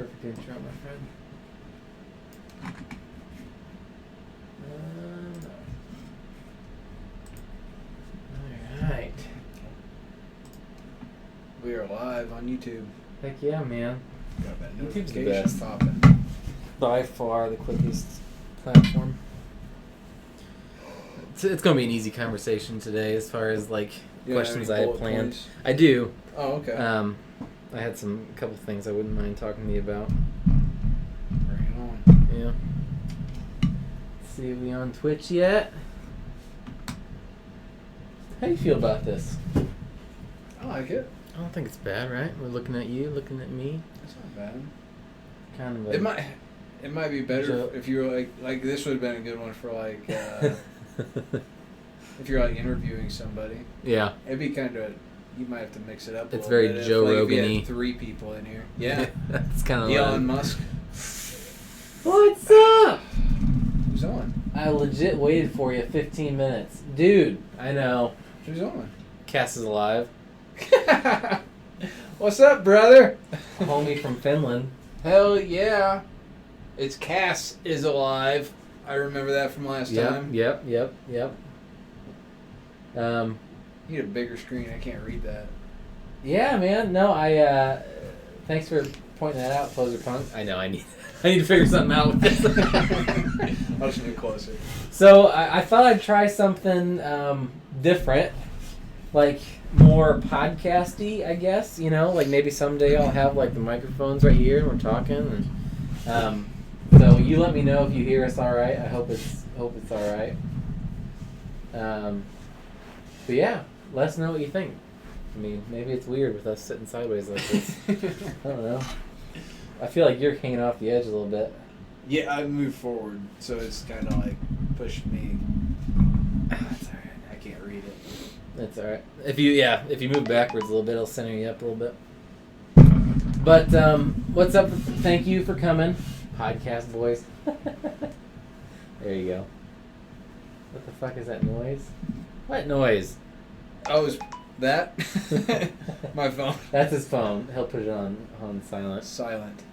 perfect intro, my friend. Alright. We are live on YouTube. Heck yeah, man. Got that YouTube's the notification best. popping. By far the quickest platform. It's going to be an easy conversation today as far as like questions I had planned. Points? I do. Oh, okay. I had a couple things I wouldn't mind talking to you about. Bring it on. Yeah. See, we on Twitch yet? How do you feel about this? I like it. I don't think it's bad, right? We're looking at you, looking at me. It's not bad. Kind of. It might be better So- if you were like this would have been a good one for like if you're like interviewing somebody. Yeah. It'd be kind of you might have to mix it up. It's a very little bit Joe if you Rogan-y. had 3 people in here. Yeah. That's kind of Elon Musk. What's up? Who's on? I legit waited for you 15 minutes. Dude, I know. Who's on? Cass is alive. What's up, brother? A homie from Finland. Hell yeah. It's Cass is alive. I remember that from last time. Yep. You need a bigger screen. I can't read that. Yeah, man. No, thanks for pointing that out, Poser Punk. I know, I need to figure something out with this. I'll just move closer. So, I thought I'd try something different. Like, more podcasty, I guess. You know, like maybe someday I'll have like the microphones right here and we're talking. And so you let me know if you hear us all right. I hope it's all right. But yeah, let us know what you think. I mean, maybe it's weird with us sitting sideways like this. I don't know. I feel like you're hanging off the edge a little bit. Yeah, I moved forward, so it's kind of like pushed me. That's all right. I can't read it. That's all right. If you move backwards a little bit, it'll center you up a little bit. But what's up? Thank you for coming, podcast boys. There you go. What the fuck is that noise? What noise? Oh, is that? My phone. That's his phone. He'll put it on silent. Silent.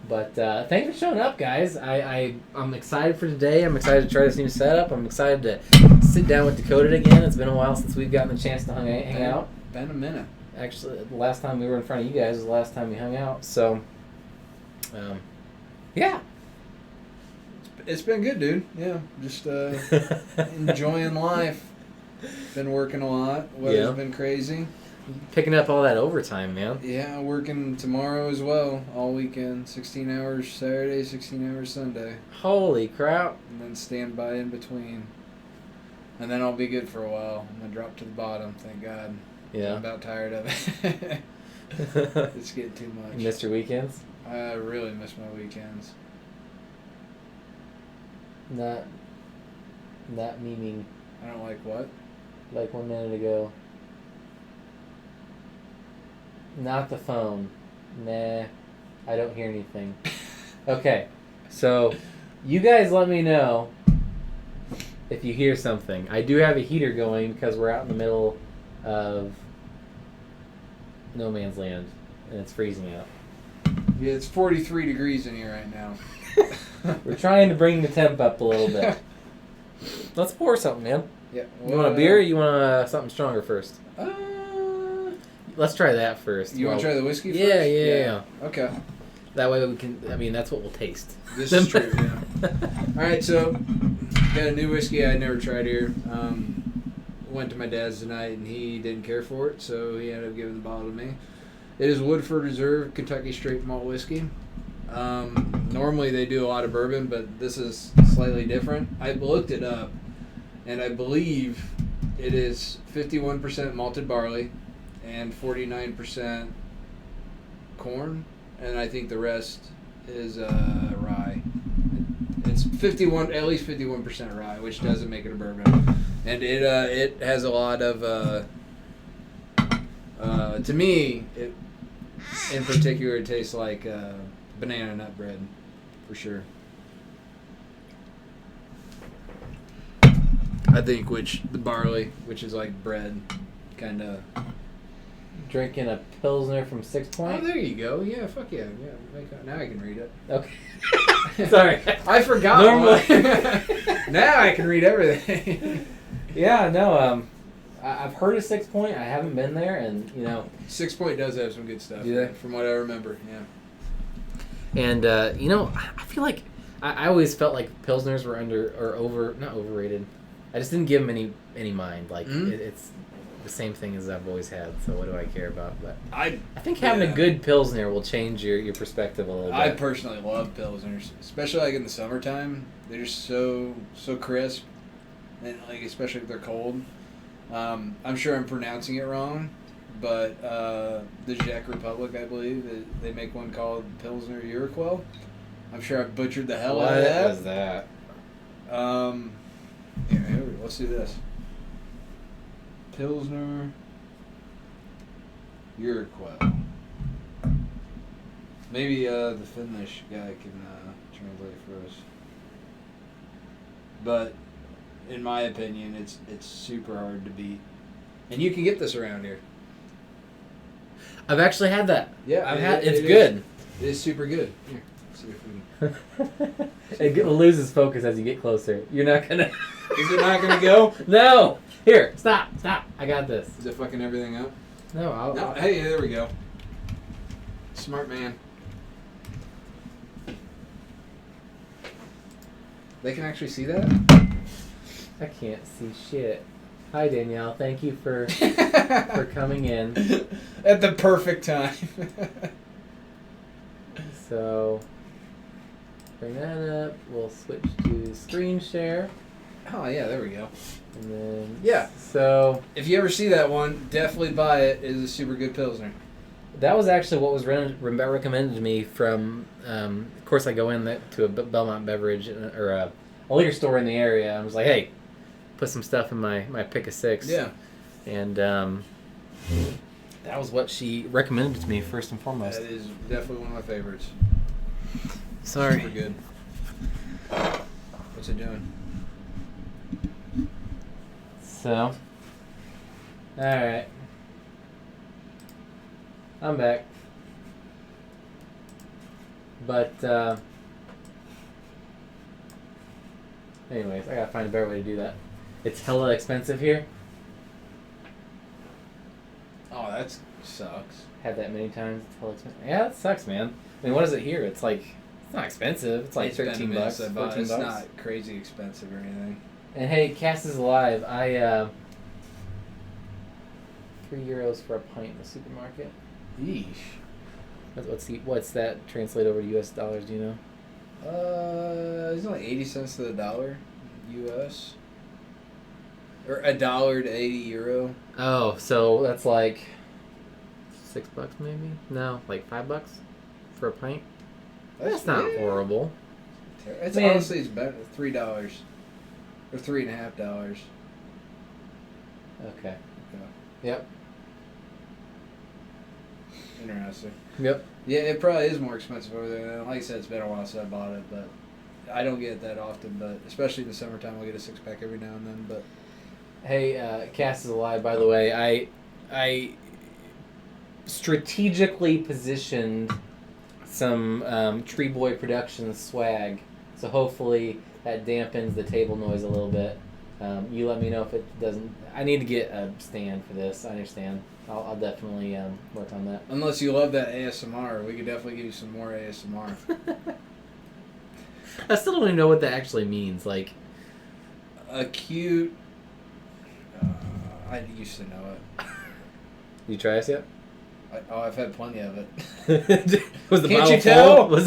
But thanks for showing up, guys. I'm excited for today. I'm excited to try this new setup. I'm excited to sit down with Dakota again. It's been a while since we've gotten a chance to hang out. Been a minute. Actually, the last time we were in front of you guys was the last time we hung out. So, yeah. It's been good, dude. Yeah, just enjoying life. Been working a lot. Weather's been crazy. Picking up all that overtime, man. Yeah, working tomorrow as well, all weekend. 16 hours Saturday, 16 hours Sunday. Holy crap. And then stand by in between. And then I'll be good for a while. I'm going to drop to the bottom, thank God. Yeah. I'm about tired of it. It's getting too much. You missed your weekends? I really miss my weekends. Not meaning I don't like what? like 1 minute ago. Not the phone. Nah, I don't hear anything. Okay, so you guys let me know if you hear something. I do have a heater going because we're out in the middle of no man's land and it's freezing out. Yeah, it's 43 degrees in here right now. We're trying to bring the temp up a little bit. Let's pour something, man. Yeah. You want a beer or you want something stronger first? Let's try that first. You want to try the whiskey first? Yeah. Okay. That way we can, that's what we'll taste. This is true, yeah. Alright, so, got a new whiskey I never tried here. Went to my dad's tonight and he didn't care for it, so he ended up giving the bottle to me. It is Woodford Reserve Kentucky Straight Malt Whiskey. Normally they do a lot of bourbon, but this is slightly different. I looked it up, and I believe it is 51% malted barley and 49% corn, and I think the rest is rye. It's at least 51% rye, which doesn't make it a bourbon. And it has a lot of to me, it in particular it tastes like banana nut bread, for sure. I think the barley, which is like bread, kind of drinking a Pilsner from 6 Oh, Point. there you go. Yeah, fuck yeah. Now I can read it. Okay. Sorry. I forgot. Normally. Now I can read everything. Yeah, no, I've heard of 6 Point. I haven't been there, and, 6 Point does have some good stuff. Do they? From what I remember, yeah. And, I feel like I always felt like Pilsners were not overrated. I just didn't give them any mind. Like, it's the same thing as I've always had, so what do I care about? But I think having a good Pilsner will change your perspective a little bit. I personally love Pilsners, especially like in the summertime. They're just so crisp, and like especially if they're cold. I'm sure I'm pronouncing it wrong, but the Czech Republic, I believe, they make one called Pilsner Urquell. I'm sure I butchered the hell out of that. What was that? Here, let's do this. Pilsner Urquell. Maybe the Finnish guy can translate for us. But in my opinion, it's super hard to beat, and you can get this around here. I've actually had that. Yeah, it's good. It is super good. Here, let's see if we can. It loses focus as you get closer. You're not gonna. Is it not gonna go? No. Here, stop. I got this. Is it fucking everything up? No, I'll. Hey, there we go. Smart man. They can actually see that? I can't see shit. Hi Danielle, thank you for coming in. At the perfect time. So, bring that up. We'll switch to screen share. Oh yeah, there we go. And then yeah. So if you ever see that one, definitely buy it. It is a super good Pilsner. That was actually what was recommended to me from. Of course, I go in to a Belmont beverage or a liquor store in the area. I was like, hey, put some stuff in my pick of six. Yeah. And that was what she recommended to me first and foremost. That is definitely one of my favorites. Sorry. Super good. What's it doing? So, alright. I'm back. But, anyways, I gotta find a better way to do that. It's hella expensive here. Oh, that sucks. Had that many times. It's hella expensive. Yeah, it sucks, man. I mean, what is it here? It's like, it's not expensive. It's like $13, $14 It's not crazy expensive or anything. And hey, Cass is alive. I, €3 for a pint in the supermarket. Yeesh. What's that translate over to US dollars? Do you know? It's like 80 cents to the dollar, US, or $1 to 80 euro. Oh, so that's like $6 maybe? No, like $5 for a pint. That's not horrible. It's honestly it's better. $3 or $3.50. Okay. Yep. Interesting. Yep. Yeah, it probably is more expensive over there. Like I said, it's been a while since I bought it, but I don't get it that often. But especially in the summertime, I'll get a 6-pack every now and then. But hey, Cass is alive. By the way, I strategically positioned some Tree Boy Productions swag, so hopefully that dampens the table noise a little bit. You let me know if it doesn't. I need to get a stand for this. I understand. I'll definitely work on that. Unless you love that ASMR, we could definitely give you some more ASMR. I still don't even know what that actually means. Like, a cute. I used to know it. You try this yet? I've had plenty of it. Was the Can't bottle you tell? full?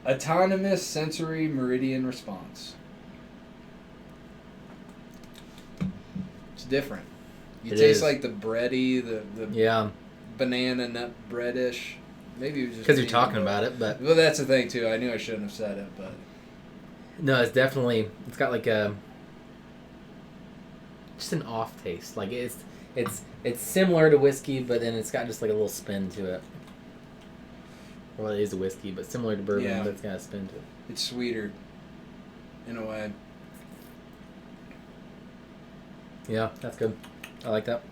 Autonomous sensory meridian response. It's different. You taste like the bready, the banana nut breadish. Maybe it was just because you're talking about it, but well, that's the thing too. I knew I shouldn't have said it, but no, it's definitely got like a just an off taste. Like it's similar to whiskey, but then it's got just like a little spin to it. Well, it is a whiskey, but similar to bourbon, but it's got a spin to it. It's sweeter, in a way. Yeah, that's good. I like that.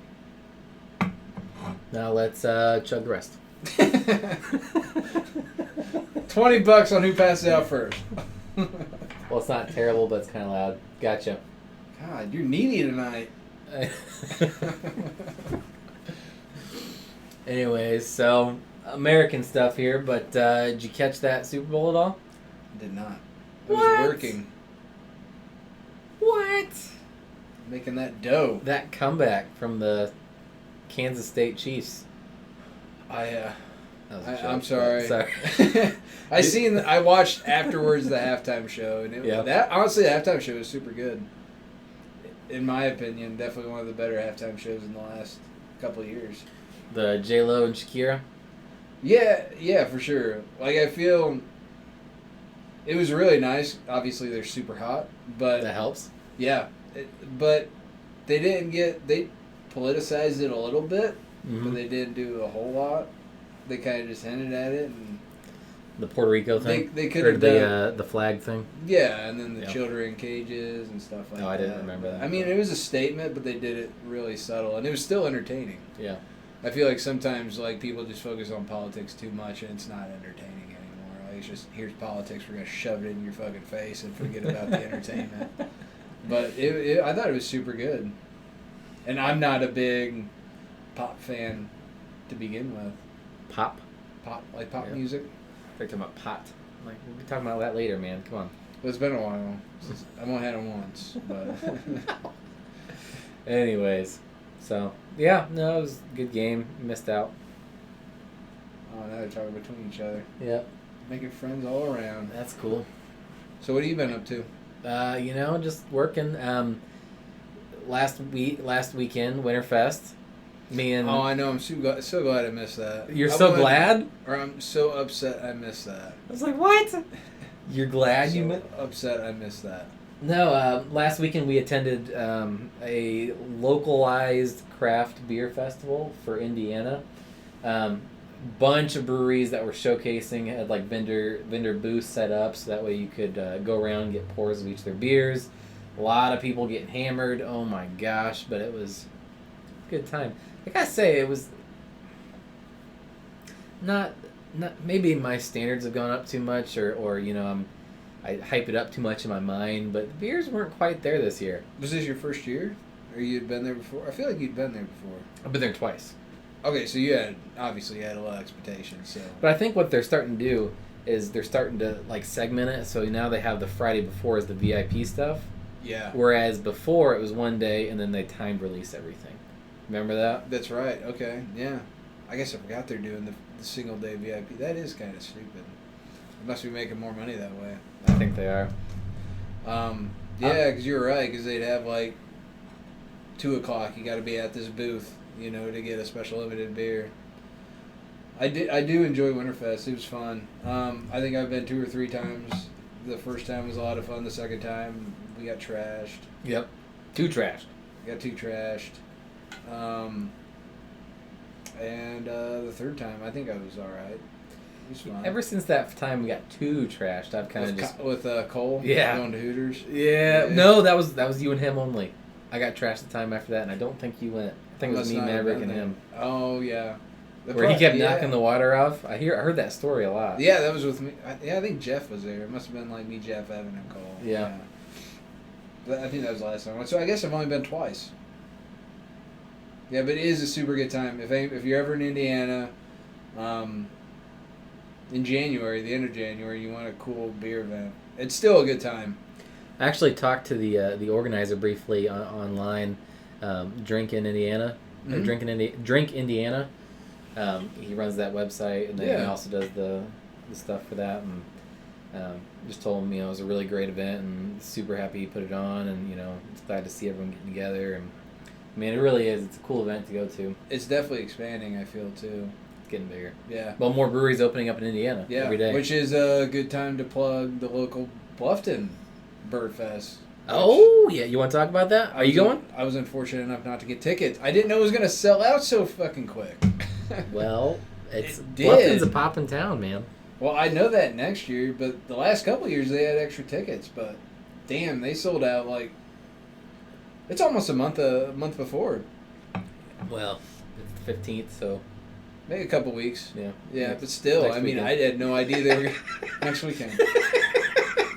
Now let's chug the rest. $20 on who passes out first. Well, it's not terrible, but it's kind of loud. Gotcha. God, you're needy tonight. Anyways, so American stuff here, but did you catch that Super Bowl at all? I did not. I What? was working. What? Making that dough. That comeback from the Kansas State Chiefs. That was a joke, I'm but- sorry. I watched afterwards the halftime show, and honestly, the halftime show was super good. In my opinion, definitely one of the better halftime shows in the last couple of years. The J-Lo and Shakira? Yeah, for sure. Like, I feel it was really nice. Obviously, they're super hot, but That helps. yeah, but they politicized it a little bit, Mm-hmm. but they didn't do a whole lot. They kind of just hinted at it, and The Puerto Rico thing? they could Or have done the flag thing? yeah, and then the Yeah. children in cages and stuff like that. Oh, I didn't remember that. I mean, it was a statement, but they did it really subtle, and it was still entertaining. Yeah. I feel like sometimes like people just focus on politics too much, and it's not entertaining anymore. Like, it's just, here's politics, we're gonna shove it in your fucking face and forget about the entertainment. But I thought it was super good, and I'm not a big pop fan to begin with. Pop? Pop Yeah. music. They're talking about pot. I'm like, we'll be talking about that later, man. Come on. Well, it's been a while. I've only had it once, but Anyways, so yeah, no, it was a good game. Missed out. oh, now they're talking between each other, Yep, making friends all around. that's cool. So what have you been up to? Just working. Last weekend, Winterfest. Me and Oh, I know. I'm so glad I missed that. you're so glad. Or I'm so upset I missed that. I was like, what? You're glad you missed? Upset I missed that. No, last weekend we attended a localized craft beer festival for Indiana. Bunch of breweries that were showcasing had like vendor booths set up so that way you could go around and get pours of each of their beers. A lot of people getting hammered. Oh my gosh, but it was a good time. I gotta say, it was not maybe my standards have gone up too much or I hype it up too much in my mind, but the beers weren't quite there this year. Was this your first year? Or you'd been there before? I feel like you'd been there before. I've been there twice. Okay, so you had a lot of expectations. So. But I think what they're starting to do is they're starting to like segment it. So now they have the Friday before as the VIP stuff. Yeah. Whereas before it was one day and then they timed release everything. Remember that? That's right. Okay. Yeah. I guess I forgot they're doing the single day VIP. That is kind of stupid. They must be making more money that way. I think they are. Yeah, because you're right. Because they'd have like 2:00. You got to be at this booth, to get a special limited beer. I do enjoy Winterfest. It was fun. I think I've been 2 or 3 times. The first time was a lot of fun. The second time we got trashed. Yep. Too trashed. Got too trashed. And the third time, I think I was all right. It was fun. Ever since that time we got too trashed, I've kind of just with Cole. Yeah. Going to Hooters. Yeah. No, that was you and him only. I got trashed the time after that, and I don't think you went. I think it was me, Maverick, and him. Oh yeah. Where he kept knocking the water off. I heard that story a lot. Yeah, that was with me. I think Jeff was there. It must have been like me, Jeff, Evan, and Cole. Yeah. But I think that was the last time. So I guess I've only been twice. Yeah, but it is a super good time. If you're ever in Indiana, in January, the end of January, you want a cool beer event. It's still a good time. I actually talked to the organizer briefly online. Drink in Indiana, Mm-hmm. Drink Indiana. He runs that website, and then he Yeah. also does the stuff for that. And just told him, it was a really great event, and super happy he put it on, and just glad to see everyone getting together. And I mean, it really is. It's a cool event to go to. It's definitely expanding, I feel, too. It's getting bigger. Yeah. Well, more breweries opening up in Indiana every day. Which is a good time to plug the local Bluffton Birdfest. Oh, yeah. You want to talk about that? Are you going? I was unfortunate enough not to get tickets. I didn't know it was going to sell out so fucking quick. Well, It Bluffton's did. a poppin' town, man. Well, I know that next year, but the last couple of years they had extra tickets. But damn, they sold out like it's almost a month before. Well, It's the 15th, so Maybe a couple weeks. yeah. Yeah, but still, next I mean, weekend. I had no idea they were next weekend.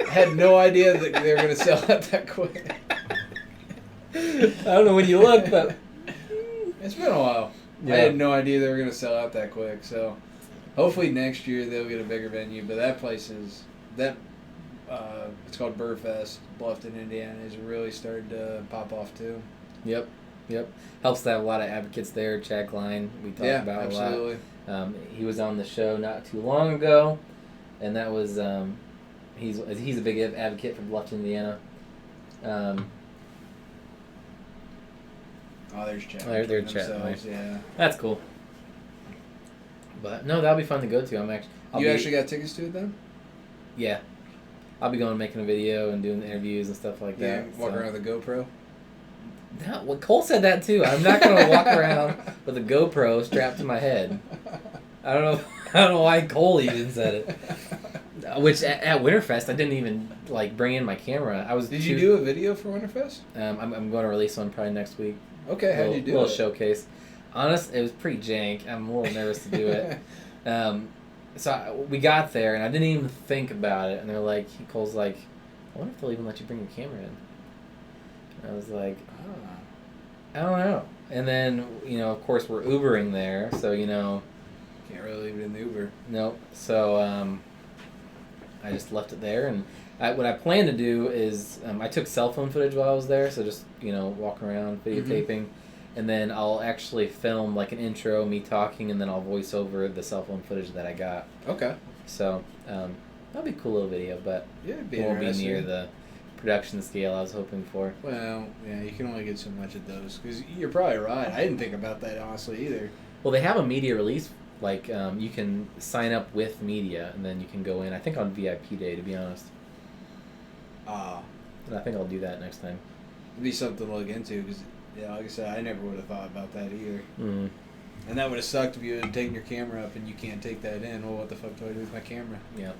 I had no idea that they were going to sell out that quick. I don't know when you look, but It's been a while. yeah. I had no idea they were going to sell out that quick. So hopefully next year they'll get a bigger venue. But that place is it's called Burfest, Bluffton, Indiana, is really starting to pop off too. Yep. Helps to have a lot of advocates there. Chad Klein, we talked about absolutely. a lot. He was on the show not too long ago, and that was he's a big advocate for Bluffton, Indiana. There's Chad. They're chatting. Right? Yeah. That's cool. But no, that'll be fun to go to. You actually got tickets to it then? Yeah. I'll be going making a video and doing interviews and stuff like Yeah, that. walk around with a GoPro. No, well, Cole said that too. I'm not going to walk around with a GoPro strapped to my head. I don't know why Cole even said it. Which at Winterfest I didn't even bring in my camera. Did you do a video for Winterfest? I'm going to release one probably next week. Okay, how'd you do it? A little showcase. Honest, it was pretty jank. I'm a little nervous to do it. We got there and I didn't even think about it. And they're like, Cole's like, I wonder if they'll even let you bring your camera in. And I was like, I don't know. And then, of course, we're Ubering there, so, Can't really leave it in the Uber. Nope. So, I just left it there. And what I plan to do is, I took cell phone footage while I was there, so just, walking around, videotaping. And then I'll actually film, an intro, me talking, and then I'll voice over the cell phone footage that I got. Okay. So, that'll be a cool little video, but it'd won't be near the production scale I was hoping for. Well, yeah, you can only get so much of those. Because you're probably right. I didn't think about that, honestly, either. Well, they have a media release. You can sign up with media, and then you can go in, I think on VIP day, to be honest. And I think I'll do that next time. It'd be something to look into, because, yeah, like I said, I never would have thought about that either. Mm. And that would have sucked if you had taken your camera up and you can't take that in. Well, what the fuck do I do with my camera? Yeah.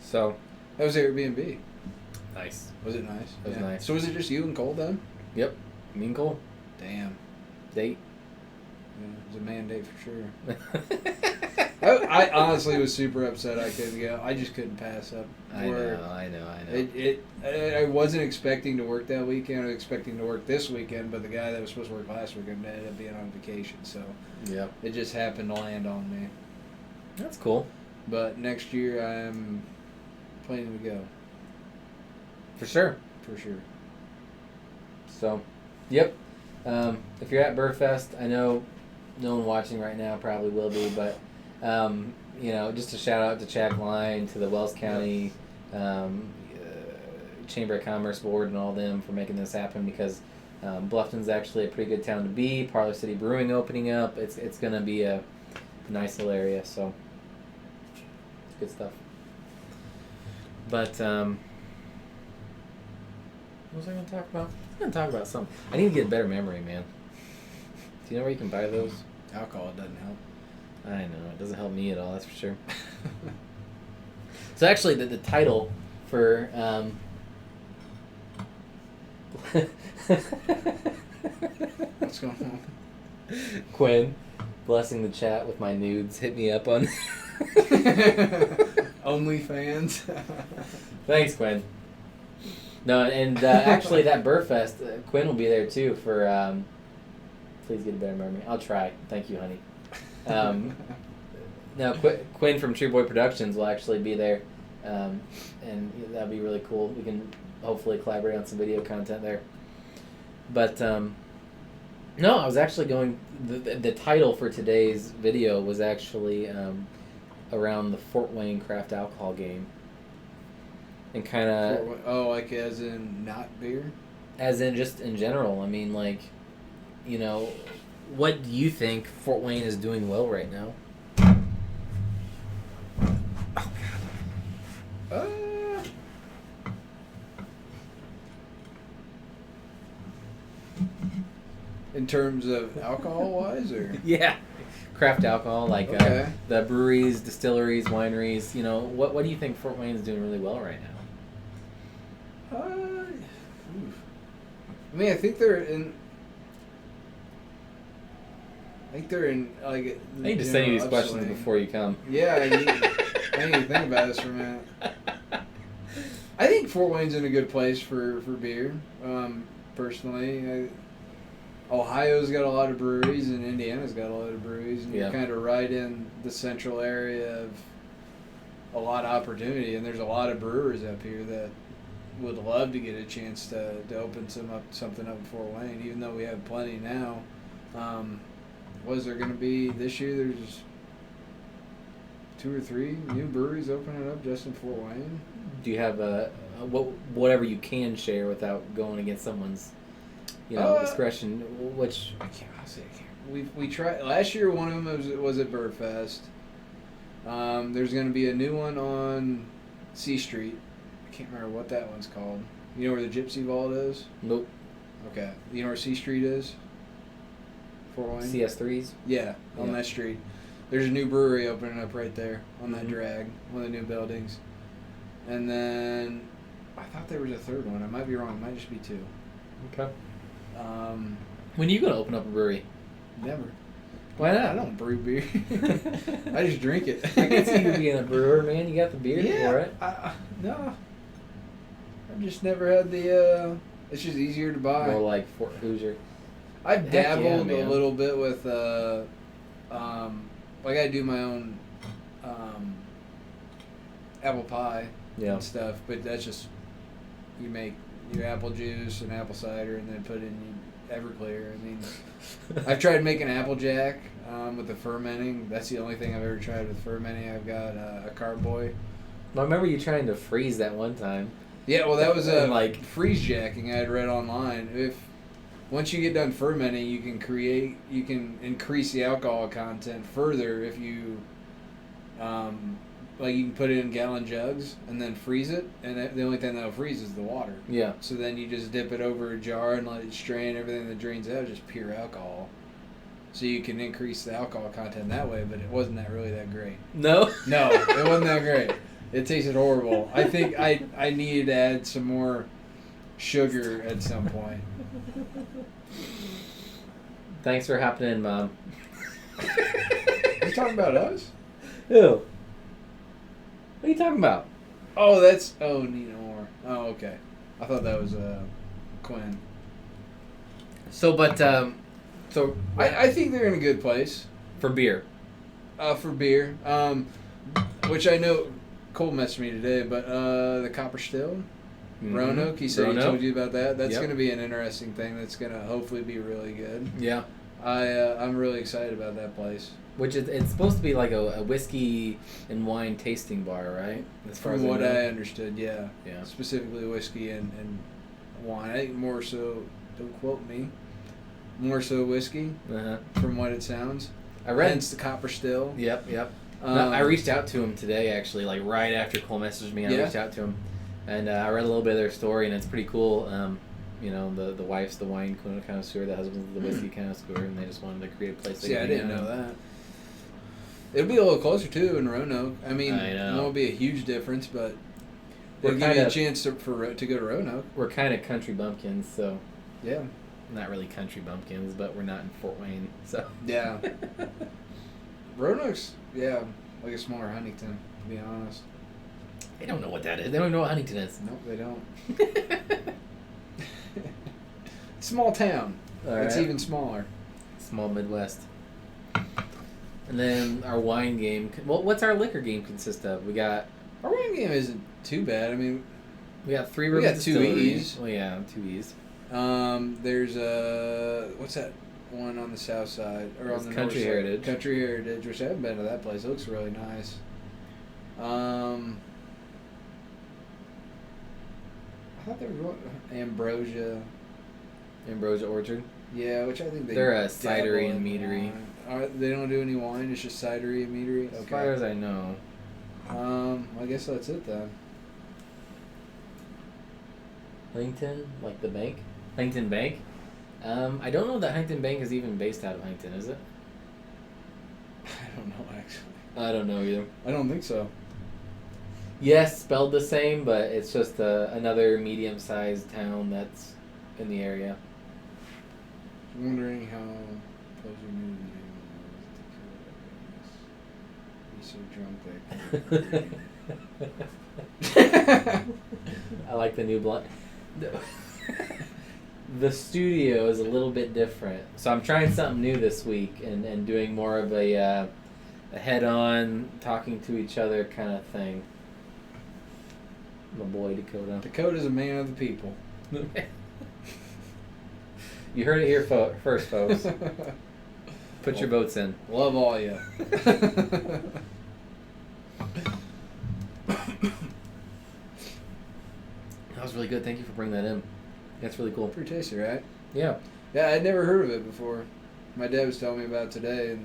So. That was Airbnb. Nice. Was it nice? It was nice. So was it just you and Cole then? Yep. Me and Cole. Damn. Date. Yeah, it was a man date for sure. I honestly was super upset I couldn't go. I just couldn't pass up work. I know. I wasn't expecting to work that weekend. I was expecting to work this weekend, but the guy that was supposed to work last weekend ended up being on vacation, so yeah, it just happened to land on me. That's cool. But next year I'm planning to go. For sure. So, yep. If you're at Burfest, I know no one watching right now probably will be, but just a shout out to Chad Klein, to the Wells County Chamber of Commerce Board and all them for making this happen, because Bluffton's actually a pretty good town to be. Parlor City Brewing opening up. It's going to be a nice little area, so it's good stuff. But what was I going to talk about? I was going to talk about something. I need to get a better memory, man. Do you know where you can buy those? Alcohol doesn't help. I know. It doesn't help me at all, that's for sure. So actually, the title for... What's going on? Quinn, blessing the chat with my nudes. Hit me up on... OnlyFans. Thanks, Quinn. No, and actually that Burfest, Quinn will be there too for... please get a better memory. I'll try. Thank you, honey. Now, Quinn from True Boy Productions will actually be there, and that'll be really cool. We can hopefully collaborate on some video content there. But no, I was actually going. The title for today's video was actually around the Fort Wayne craft alcohol game, and kind of like as in not beer, as in just in general. I mean, what do you think Fort Wayne is doing well right now? In terms of alcohol-wise, or? Yeah, craft alcohol, okay. The breweries, distilleries, wineries. What do you think Fort Wayne is doing really well right now? I mean, I think they're in... they're in like. I need to send you these questions before you come. Yeah, I need to think about this for a minute. I think Fort Wayne's in a good place for beer. Personally, Ohio's got a lot of breweries, and Indiana's got a lot of breweries, and you're kind of right in the central area of a lot of opportunity. And there's a lot of brewers up here that would love to get a chance to open something up in Fort Wayne, even though we have plenty now. What is there going to be this year? There's 2 or 3 new breweries opening up just in Fort Wayne. Do you have whatever you can share without going against someone's discretion? Which I can't. We tried last year. One of them was at Birdfest. There's going to be a new one on C Street. I can't remember what that one's called. You know where the Gypsy Vault is? Nope. Okay. You know where C Street is? Fort Wayne? CS3s? Yeah, on that street. There's a new brewery opening up right there on that drag, one of the new buildings. And then I thought there was a third one. I might be wrong. It might just be 2. Okay. When are you going to open up a brewery? Never. Why not? I don't brew beer. I just drink it. I can see you being a brewer, man. You got the beer for it. No. I've just never had the... it's just easier to buy. More like Fort Hoosier. I've dabbled a little bit with... like I do my own apple pie and stuff, but that's just... You make your apple juice and apple cider and then put it in Everclear. I mean, I've tried making Applejack with the fermenting. That's the only thing I've ever tried with fermenting. I've got a carboy. I remember you trying to freeze that one time. Yeah, well, that was like freeze jacking I had read online. Once you get done fermenting, you can increase the alcohol content further if you like you can put it in gallon jugs and then freeze it, and the only thing that'll freeze is the water. Yeah. So then you just dip it over a jar and let it strain. Everything that drains out is just pure alcohol. So you can increase the alcohol content that way, but it wasn't really that great. No? No, it wasn't that great. It tasted horrible. I think I needed to add some more sugar at some point. Thanks for hopping in, Mom. You talking about us? Who? What are you talking about? Oh, that's... Oh, Nina Moore. Oh, okay. I thought that was Quinn. So, but... I think they're in a good place. For beer. For beer. Which I know... Cole messaged me today, but the Copper Still... Roanoke, he said he told you about that. That's going to be an interesting thing. That's going to hopefully be really good. Yeah. I'm really excited about that place. Which it's supposed to be like a whiskey and wine tasting bar, right? From what I understood, yeah. Yeah. Specifically whiskey and wine. I think more so, don't quote me, more so whiskey, from what it sounds. I read. Hence the Copper Still. Yep. No, I reached out to him today, actually, like right after Cole messaged me. I reached out to him. And I read a little bit of their story, and it's pretty cool. You know, the wife's the wine connoisseur, the husband's the whiskey connoisseur, and they just wanted to create a place. See, I didn't know that. It'll be a little closer too in Roanoke. I mean, it won't be a huge difference, but it'll give you a chance to go to Roanoke. We're kind of country bumpkins, so yeah, not really country bumpkins, but we're not in Fort Wayne, so yeah. Roanoke's like a smaller Huntington, to be honest. They don't know what that is. They don't even know what Huntington is. Nope, they don't. Small town. It's even smaller. Small Midwest. And then our wine game. Well, what's our liquor game consist of? Our wine game isn't too bad. I mean, we got 3 rooms. We got 2 E's. Well, yeah, 2 E's. There's what's that one on the south side or on the Country north Heritage. Side? Country Heritage, which I haven't been to that place. It looks really nice. I thought there was Ambrosia Orchard. Yeah, which I think they're a cidery and meadery. They don't do any wine. It's just cidery and meadery. Okay. As far as I know. I guess that's it then. Huntington, like the bank, Huntington Bank. I don't know that Huntington Bank is even based out of Huntington, is it? I don't know actually. I don't know either. I don't think so. Yes, spelled the same, but it's just another medium-sized town that's in the area. I'm wondering how close you so drunk that. I like the new blend. The studio is a little bit different, so I'm trying something new this week and doing more of a head-on, talking to each other kind of thing. My boy Dakota. Dakota's a man of the people. You heard it here first, folks. Put your votes in. Love all ya. That was really good. Thank you for bringing that in. That's really cool. Pretty tasty, right? Yeah. Yeah, I'd never heard of it before. My dad was telling me about it today,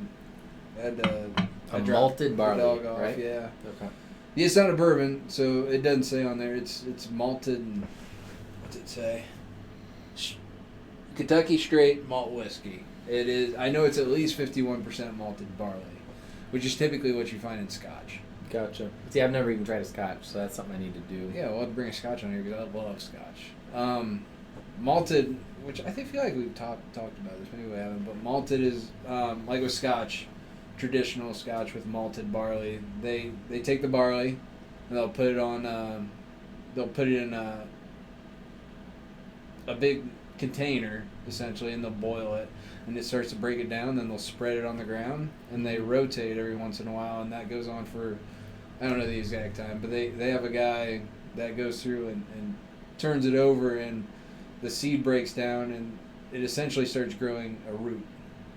and a malted barley, dog off, right? Yeah. Okay. Yeah, it's not a bourbon, so it doesn't say on there. It's malted. And what's it say? Kentucky straight malt whiskey. It is. I know it's at least 51% malted barley, which is typically what you find in Scotch. Gotcha. See, I've never even tried a Scotch, so that's something I need to do. Yeah, we'll have to bring a Scotch on here because I love Scotch. Malted, which I feel like we've talked about this, maybe we haven't, but malted is like with Scotch, traditional Scotch with malted barley. They take the barley and they'll put it on. They'll put it in a big container essentially, and they'll boil it, and it starts to break it down. Then they'll spread it on the ground, and they rotate every once in a while, and that goes on for, I don't know the exact time, but they have a guy that goes through and turns it over, and the seed breaks down, and it essentially starts growing a root,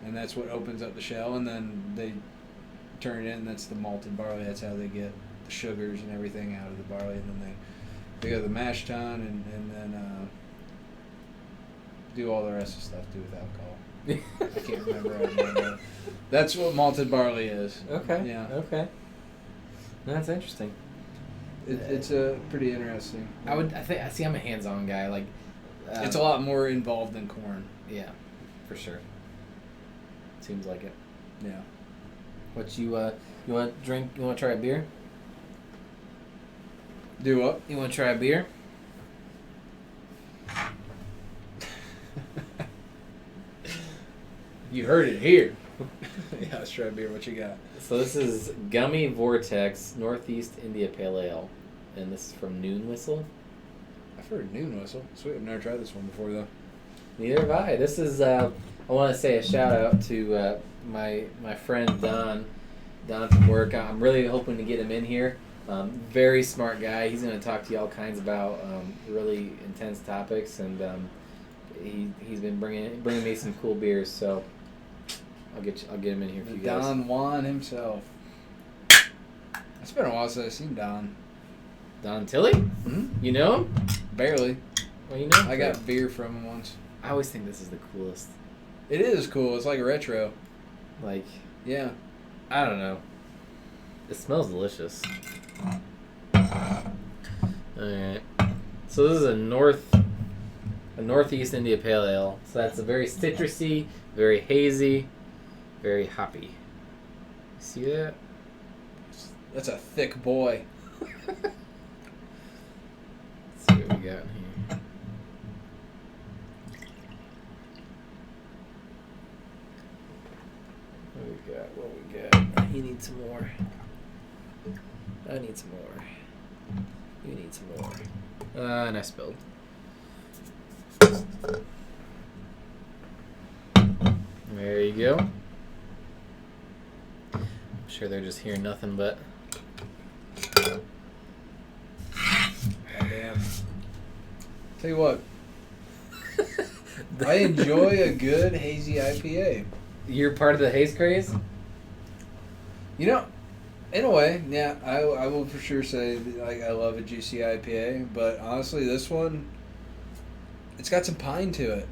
and that's what opens up the shell, and then they turn it in. That's the malted barley. That's how they get the sugars and everything out of the barley, and then they go to the mash tun, and then do all the rest of the stuff to with alcohol. I can't remember right now, but that's what malted barley is. Okay. Yeah. Okay. That's interesting. It's pretty interesting. I see. I'm a hands-on guy. Like, it's a lot more involved than corn. Yeah, for sure. Seems like it. Yeah. What you want to drink? You want to try a beer? Do what? You want to try a beer? You heard it here. Yeah, let's try a beer. What you got? So this is Gummy Vortex Northeast India Pale Ale, and this is from Noon Whistle. I've heard Noon Whistle. Sweet, I've never tried this one before though. Neither have I. This is I want to say a shout out to my friend Don from work. I'm really hoping to get him in here. Very smart guy. He's going to talk to you all kinds about really intense topics, and he's been bringing me some cool beers. So I'll get him in here for you guys. Don Juan himself. It's been a while since I've seen Don. Don Tilley? Mm-hmm. You know him? Barely. Well, you know him. I got beer from him once. I always think this is the coolest. It is cool. It's like retro. Like, yeah. I don't know. It smells delicious. Alright. So this is a Northeast India Pale Ale. So that's a very citrusy, very hazy, very hoppy. See that? That's a thick boy. Let's see what we got here. What we got? You need some more. I need some more. You need some more. And I spilled. There you go. I'm sure they're just hearing nothing but. Goddamn. Tell you what. I enjoy a good hazy IPA. You're part of the haze craze? You know, in a way, yeah, I will for sure say like I love a juicy IPA, but honestly, this one, it's got some pine to it.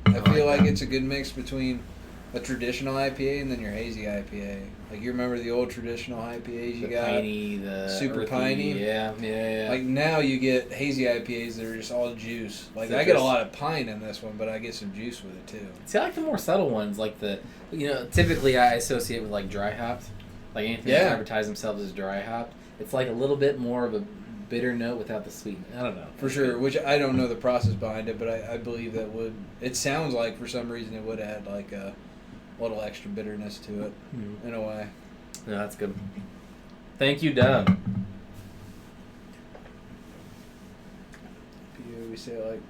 I feel like it's a good mix between a traditional IPA and then your hazy IPA. Like you remember the old traditional IPAs you got? Piney, the super earthy, piney. Yeah. Like now you get hazy IPAs that are just all juice. Like I get a lot of pine in this one, but I get some juice with it too. See, I like the more subtle ones, like typically I associate with like dry hopped. Like anything that advertise themselves as dry hopped. It's like a little bit more of a bitter note without the sweet. I don't know. For sure, which I don't know the process behind it, but I believe that would. It sounds like for some reason it would add like a little extra bitterness to it in a way. No, that's good. Thank you, Dom. We say it like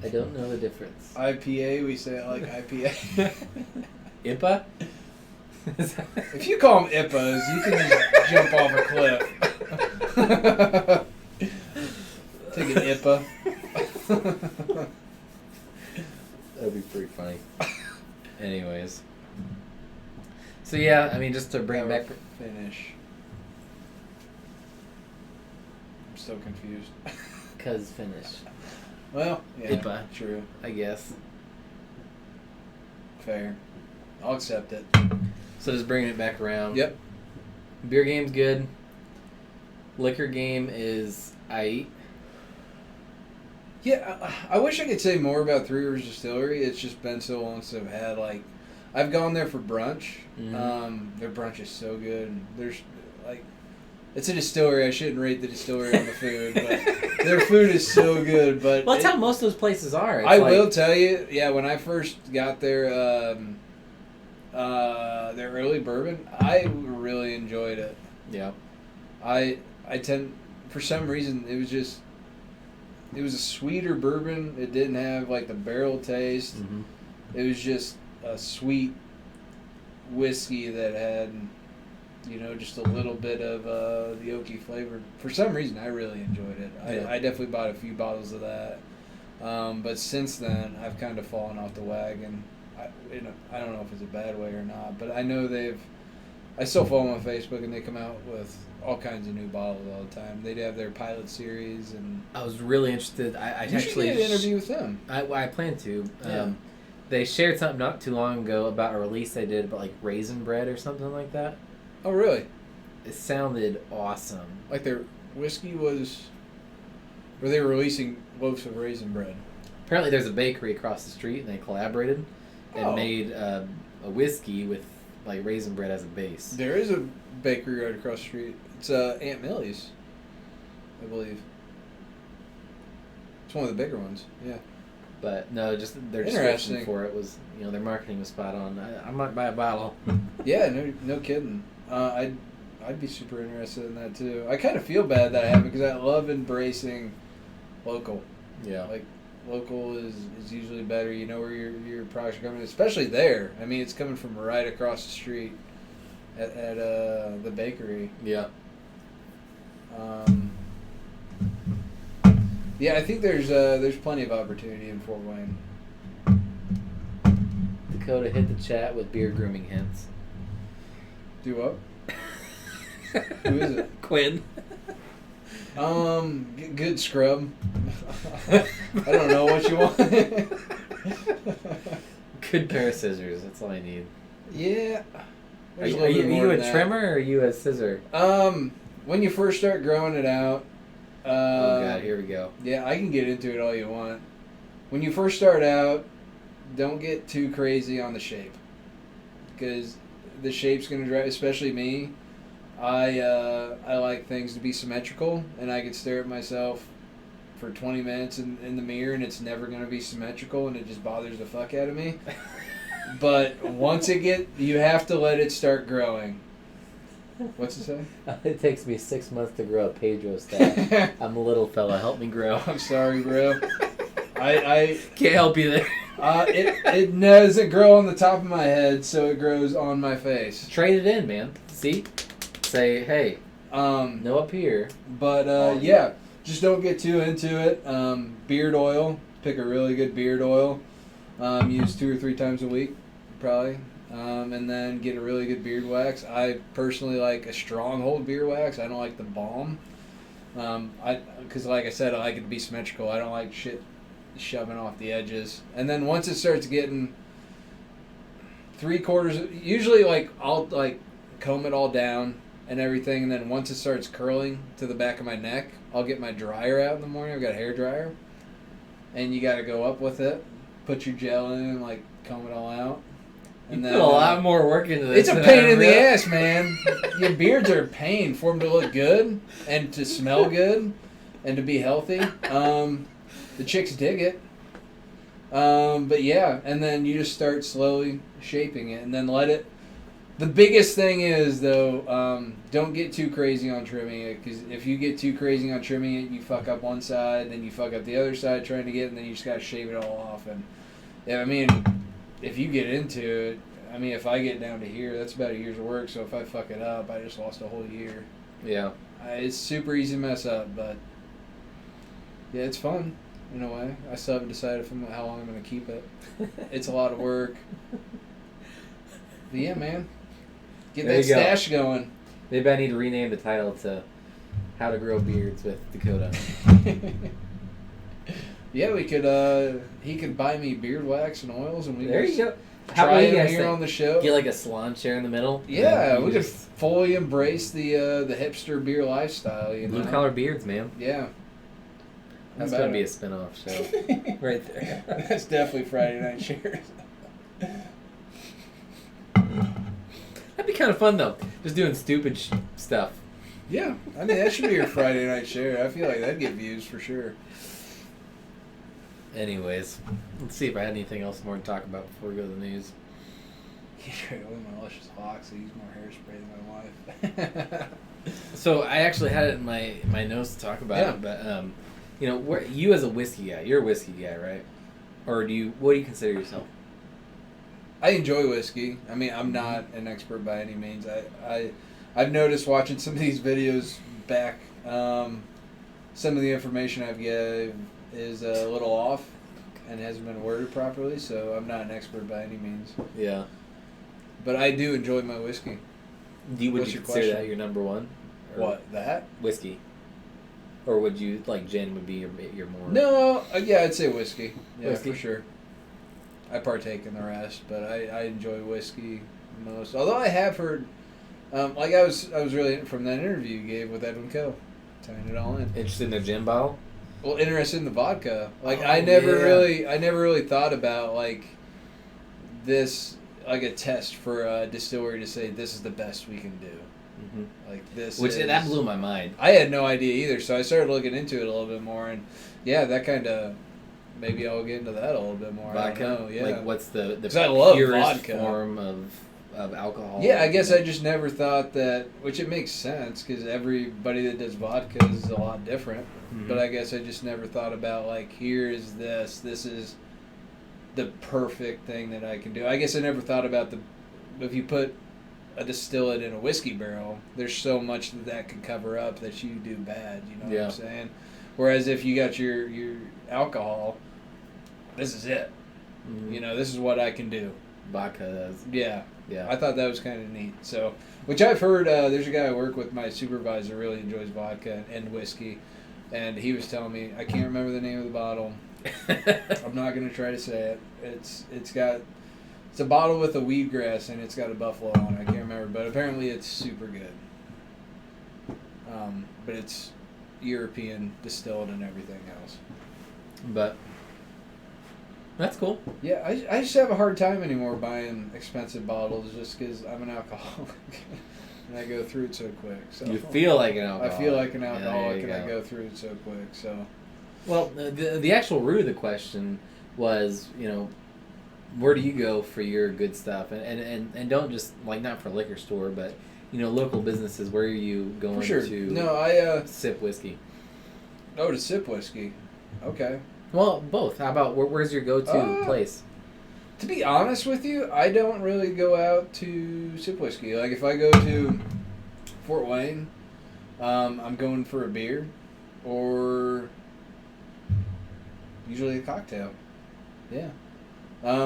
I don't know the difference. IPA, we say it like IPA. IPA? If you call them IPAs, you can just jump off a cliff. Take an IPA. That'd be pretty funny. Anyways. So yeah, I mean, just to bring back... Finish. I'm so confused. Cuz finish. Well, yeah, IPA. true. I guess. Fair. I'll accept it. So just bringing it back around. Yep. Beer game's good. Liquor game is aight. Yeah, I wish I could say more about Three Rivers Distillery. It's just been so long since I've had, like... I've gone there for brunch. Mm-hmm. Their brunch is so good. There's, like... It's a distillery. I shouldn't rate the distillery on the food, but their food is so good. But well, that's how most of those places are. It's will tell you, yeah, when I first got their early bourbon, I really enjoyed it. Yeah. I tend, for some reason, it was a sweeter bourbon. It didn't have like the barrel taste. Mm-hmm. It was just a sweet whiskey that had, just a little bit of the oaky flavor. For some reason, I really enjoyed it. Yeah. I definitely bought a few bottles of that. But since then, I've kind of fallen off the wagon. I don't know if it's a bad way or not, but I know I still follow them on Facebook, and they come out with all kinds of new bottles all the time. They have their pilot series, and I was really interested. I you actually should get an interview with them. I plan to. Yeah. They shared something not too long ago about a release they did about like raisin bread or something like that. Oh, really? It sounded awesome. Like their whiskey was... Or they were releasing loaves of raisin bread. Apparently there's a bakery across the street, and they collaborated and made a whiskey with like raisin bread as a base. There is a bakery right across the street. It's Aunt Millie's, I believe. It's one of the bigger ones, yeah. But no, just their description for it was, their marketing was spot on. I might buy a bottle. Yeah, no kidding. I'd be super interested in that too. I kind of feel bad that I haven't, because I love embracing local. Yeah. Like, local is usually better. You know where your products are coming, especially there. I mean, it's coming from right across the street at the bakery. Yeah. Yeah, I think there's plenty of opportunity in Fort Wayne. Dakota hit the chat with beer grooming hints. Do what? Who is it? Quinn. Good scrub. I don't know what you want. Good pair of scissors. That's all I need. Yeah. Are you a trimmer or are you a scissor? When you first start growing it out. Oh God, here we go. Yeah, I can get into it all you want. When you first start out, don't get too crazy on the shape, because the shape's gonna drive. Especially me. I like things to be symmetrical, and I could stare at myself for 20 minutes in the mirror, and it's never going to be symmetrical, and it just bothers the fuck out of me. But once you have to let it start growing. What's it say? It takes me 6 months to grow a Pedro stash. I'm a little fella. Help me grow. I'm sorry, bro. I can't help you there. It doesn't grow on the top of my head, so it grows on my face. Trade it in, man. See? Say, hey, no up here. But, yeah, just don't get too into it. Beard oil. Pick a really good beard oil. Use 2 or 3 times a week, probably. And then get a really good beard wax. I personally like a stronghold beard wax. I don't like the balm. Because like I said, I like it to be symmetrical. I don't like shit shoving off the edges. And then once it starts getting 3/4, usually I'll comb it all down and everything, and then once it starts curling to the back of my neck, I'll get my dryer out in the morning. I've got a hair dryer, and you got to go up with it, put your gel in, and comb it all out. And you put a lot more work into this. It's a pain in the ass, man. Your beards are a pain for them to look good and to smell good and to be healthy. The chicks dig it. But yeah, and then you just start slowly shaping it, and then let it. The biggest thing is though, don't get too crazy on trimming it, because if you get too crazy on trimming it, you fuck up one side, then you fuck up the other side trying to get it, and then you just gotta shave it all off. And yeah, I mean, if you get into it, I mean, if I get down to here, that's about a year's work. So if I fuck it up, I just lost a whole year. Yeah. It's super easy to mess up, but yeah, it's fun in a way. I still haven't decided how long I'm gonna keep it. It's a lot of work. But yeah, man. Get There that you go. stash going. Maybe I need to rename the title to How to Grow Beards with Dakota. Yeah, we could. He could buy me beard wax and oils, and we There could you go. try what do you them guys here think? on the show. Get like a salon chair in the middle. Yeah, and we you could fully embrace the hipster beer lifestyle. You know, blue collar beards, man. Yeah, That's How gonna about be a it? spin-off show right there. That's definitely Friday Night Shares. That'd be kind of fun though. Just doing stupid stuff. Yeah, I mean that should be your Friday Night Share. I feel like that'd get views for sure. Anyways, let's see if I had anything else more to talk about before we go to the news. He's trying to win my luscious hawks. I use more hairspray than my wife. So I actually had it in my notes to talk about Yeah. it, but you know, where you as a whiskey guy, you're a whiskey guy, right? Or what do you consider yourself? I enjoy whiskey. I mean, I'm not an expert by any means. I've noticed watching some of these videos back, some of the information I've gave is a little off and hasn't been worded properly, so I'm not an expert by any means. Yeah. But I do enjoy my whiskey. Would What's you your consider question? that your number one? Or What, that? whiskey? Or would you like gin would be your more? No, yeah, I'd say whiskey. Yeah, Whiskey? for sure. I partake in the rest, but I enjoy whiskey most. Although I have heard, like I was really from that interview you gave with Edwin Coe, tying it all in. Interested in a gin bottle? Well, interested in the vodka. Like Oh, I never yeah. really thought about like this, like a test for a distillery to say this is the best we can do. Mm-hmm. Like this, That blew my mind. I had no idea either, so I started looking into it a little bit more, and yeah, that kind of maybe I'll get into that a little bit more. Vodka? I don't know. Yeah. Like what's the 'Cause I love purest vodka. form of alcohol? Yeah, I guess I just never thought that, which it makes sense because everybody that does vodka is a lot different. Mhm. But I guess I just never thought about like, here is this is the perfect thing that I can do. I guess I never thought about if you put a distillate in a whiskey barrel, there's so much that could cover up that you do bad. You know what Yeah. I'm saying? Whereas if you got your alcohol, this is it. Mhm. You know, this is what I can do. Vodka does. Yeah. Yeah. I thought that was kind of neat. So, which I've heard, there's a guy I work with, my supervisor really enjoys vodka and whiskey, and he was telling me, I can't remember the name of the bottle. I'm not gonna try to say it. It's a bottle with a wheatgrass and it's got a buffalo on it. I can't remember, but apparently it's super good. But it's European distilled and everything else. But that's cool. Yeah, I just have a hard time anymore buying expensive bottles just because I'm an alcoholic and I go through it so quick. So You feel like an I alcoholic. feel like an Yeah, alcoholic there and you I go through it so quick. So Well, the actual root of the question was, you know, where do you go for your good stuff? And don't just, like, not for a liquor store, but, you know, local businesses, where are you going for sure. to No, I sip whiskey? to sip whiskey. Okay. Well, both. How about, where's your go-to place? To be honest with you, I don't really go out to sip whiskey. Like if I go to Fort Wayne, I'm going for a beer or usually a cocktail. Yeah.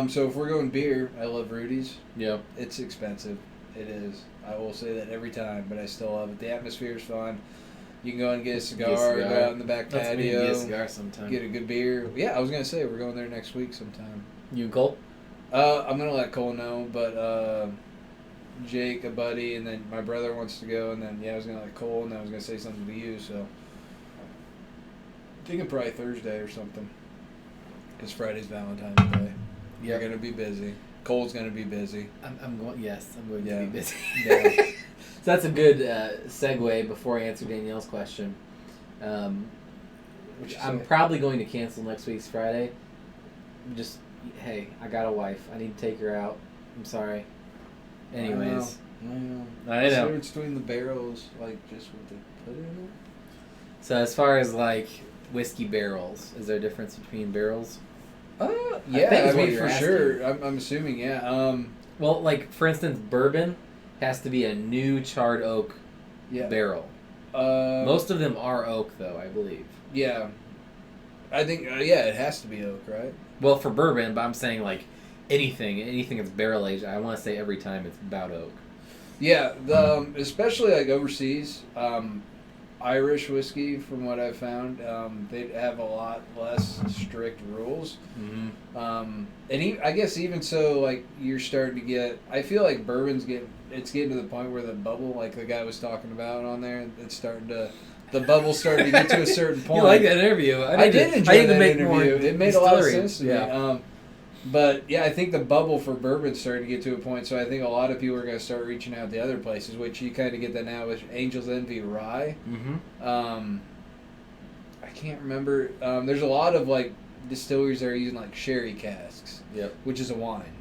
So if we're going beer, I love Rudy's. Yeah. It's expensive. It is. I will say that every time, but I still love it. The atmosphere is fun. You can go and get a cigar, go out in the back Let's meet and patio, get a cigar sometime. get a good beer. Yeah, I was going to say, we're going there next week sometime. You and Cole? I'm going to let Cole know, but Jake, a buddy, and then my brother wants to go, and then, I was going to let Cole, and then I was going to say something to you, so. Thinking probably Thursday or something. Because Friday's Valentine's Day. You're going to be busy. Cole's going to be busy. I'm going. Yes, I'm going to Yeah. be busy. Yeah. So that's a good segue before I answer Danielle's question. What'd you I'm say? probably going to cancel next week's Friday. just, hey, I got a wife. I need to take her out. I'm sorry. Anyways. I know. I What's the know. difference between the barrels, like just what they put in it? So as far as like whiskey barrels, is there a difference between barrels? Yeah, think I is what mean you're for asking. sure. I'm assuming, yeah. Well, like for instance, bourbon has to be a new charred oak Yeah. barrel. Most of them are oak, though, I believe. Yeah. I think yeah, it has to be oak, right? Well, for bourbon, but I'm saying like anything that's barrel aged. I want to say every time it's about oak. Yeah, especially like overseas, Irish whiskey, from what I've found, they have a lot less strict rules. Mm-hmm. I guess even so, like you're starting to get. I feel like bourbon's getting to the point where the bubble, like the guy was talking about on there, it's starting to. The bubble's starting to get to a certain point. You like that interview? I did enjoy that interview. It made a lot of distillery. sense to me. But yeah, I think the bubble for bourbon's starting to get to a point. So I think a lot of people are going to start reaching out to other places, which you kind of get that now with Angel's Envy Rye. Mm-hmm. I can't remember. There's a lot of like distilleries that are using like sherry casks. Yep. Which is a wine.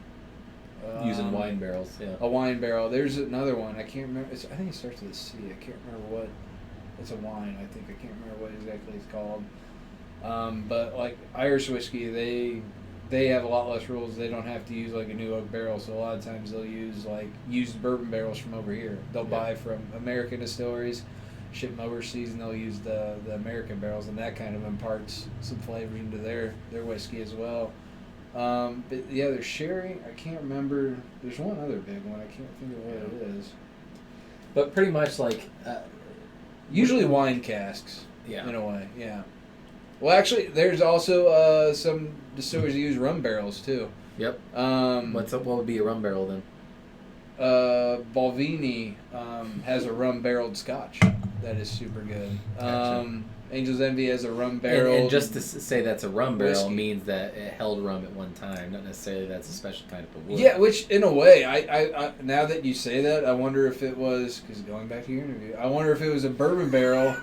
Using wine barrels. Yeah. A wine barrel. There's another one. I can't remember. I think it starts with a C. I can't remember what. It's a wine. I think I can't remember what exactly it's called. But like Irish whiskey, they have a lot less rules. They don't have to use like a new oak barrel, so a lot of times they'll use like used bourbon barrels from over here. They'll buy from American distilleries, ship them overseas, and they'll use the American barrels, and that kind of imparts some flavor into their whiskey as well. But yeah, there's sherry. I can't remember. There's one other big one. I can't think of what it is. But pretty much like. Usually wine casks. Yeah. In a way, yeah. Well, actually, there's also some distilleries that use rum barrels too. Yep. What would be a rum barrel then? Balvenie has a rum barreled Scotch that is super good. Gotcha. Angel's Envy has a rum barrel. And just to say that's a rum barrel whiskey. means that it held rum at one time, not necessarily that's a special type of wood. Yeah, which in a way, I now that you say that, I wonder if it was, because going back to your interview, I wonder if it was a bourbon barrel,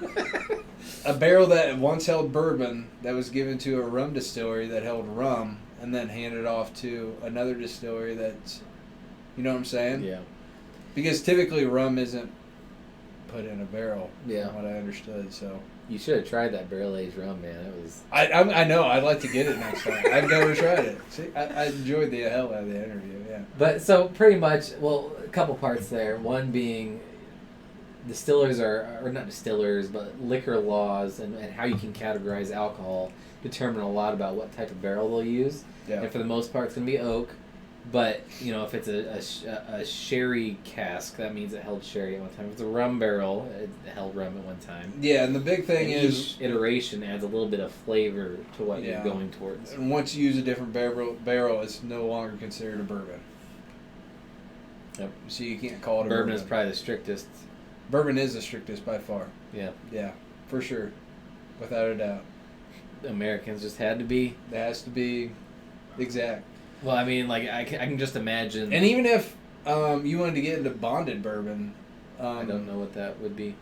a barrel that once held bourbon that was given to a rum distillery that held rum, and then handed off to another distillery that's, you know what I'm saying? Yeah. Because typically rum isn't put in a barrel, Yeah. from what I understood, so. You should have tried that barrel aged rum, man. It was. I know. I'd like to get it next time. I've never tried it. See, I enjoyed the hell out of the interview. Yeah. But so pretty much, well, a couple parts there. One being, distillers or not distillers, but liquor laws and how you can categorize alcohol determine a lot about what type of barrel they'll use. Yeah. And for the most part, it's gonna be oak. But you know, if it's a sherry cask, that means it held sherry at one time. If it's a rum barrel, it held rum at one time. Yeah, and the big thing And is each iteration adds a little bit of flavor to what Yeah. you're going towards. and once you use a different barrel, it's no longer considered a bourbon. Yep. So you can't call it a Bourbon bourbon. is probably the strictest. Bourbon is the strictest by far. Yeah. Yeah, for sure, without a doubt. Americans just had to be. It has to be exact. Well, I mean, like I can just imagine. And even if you wanted to get into bonded bourbon, I don't know what that would be.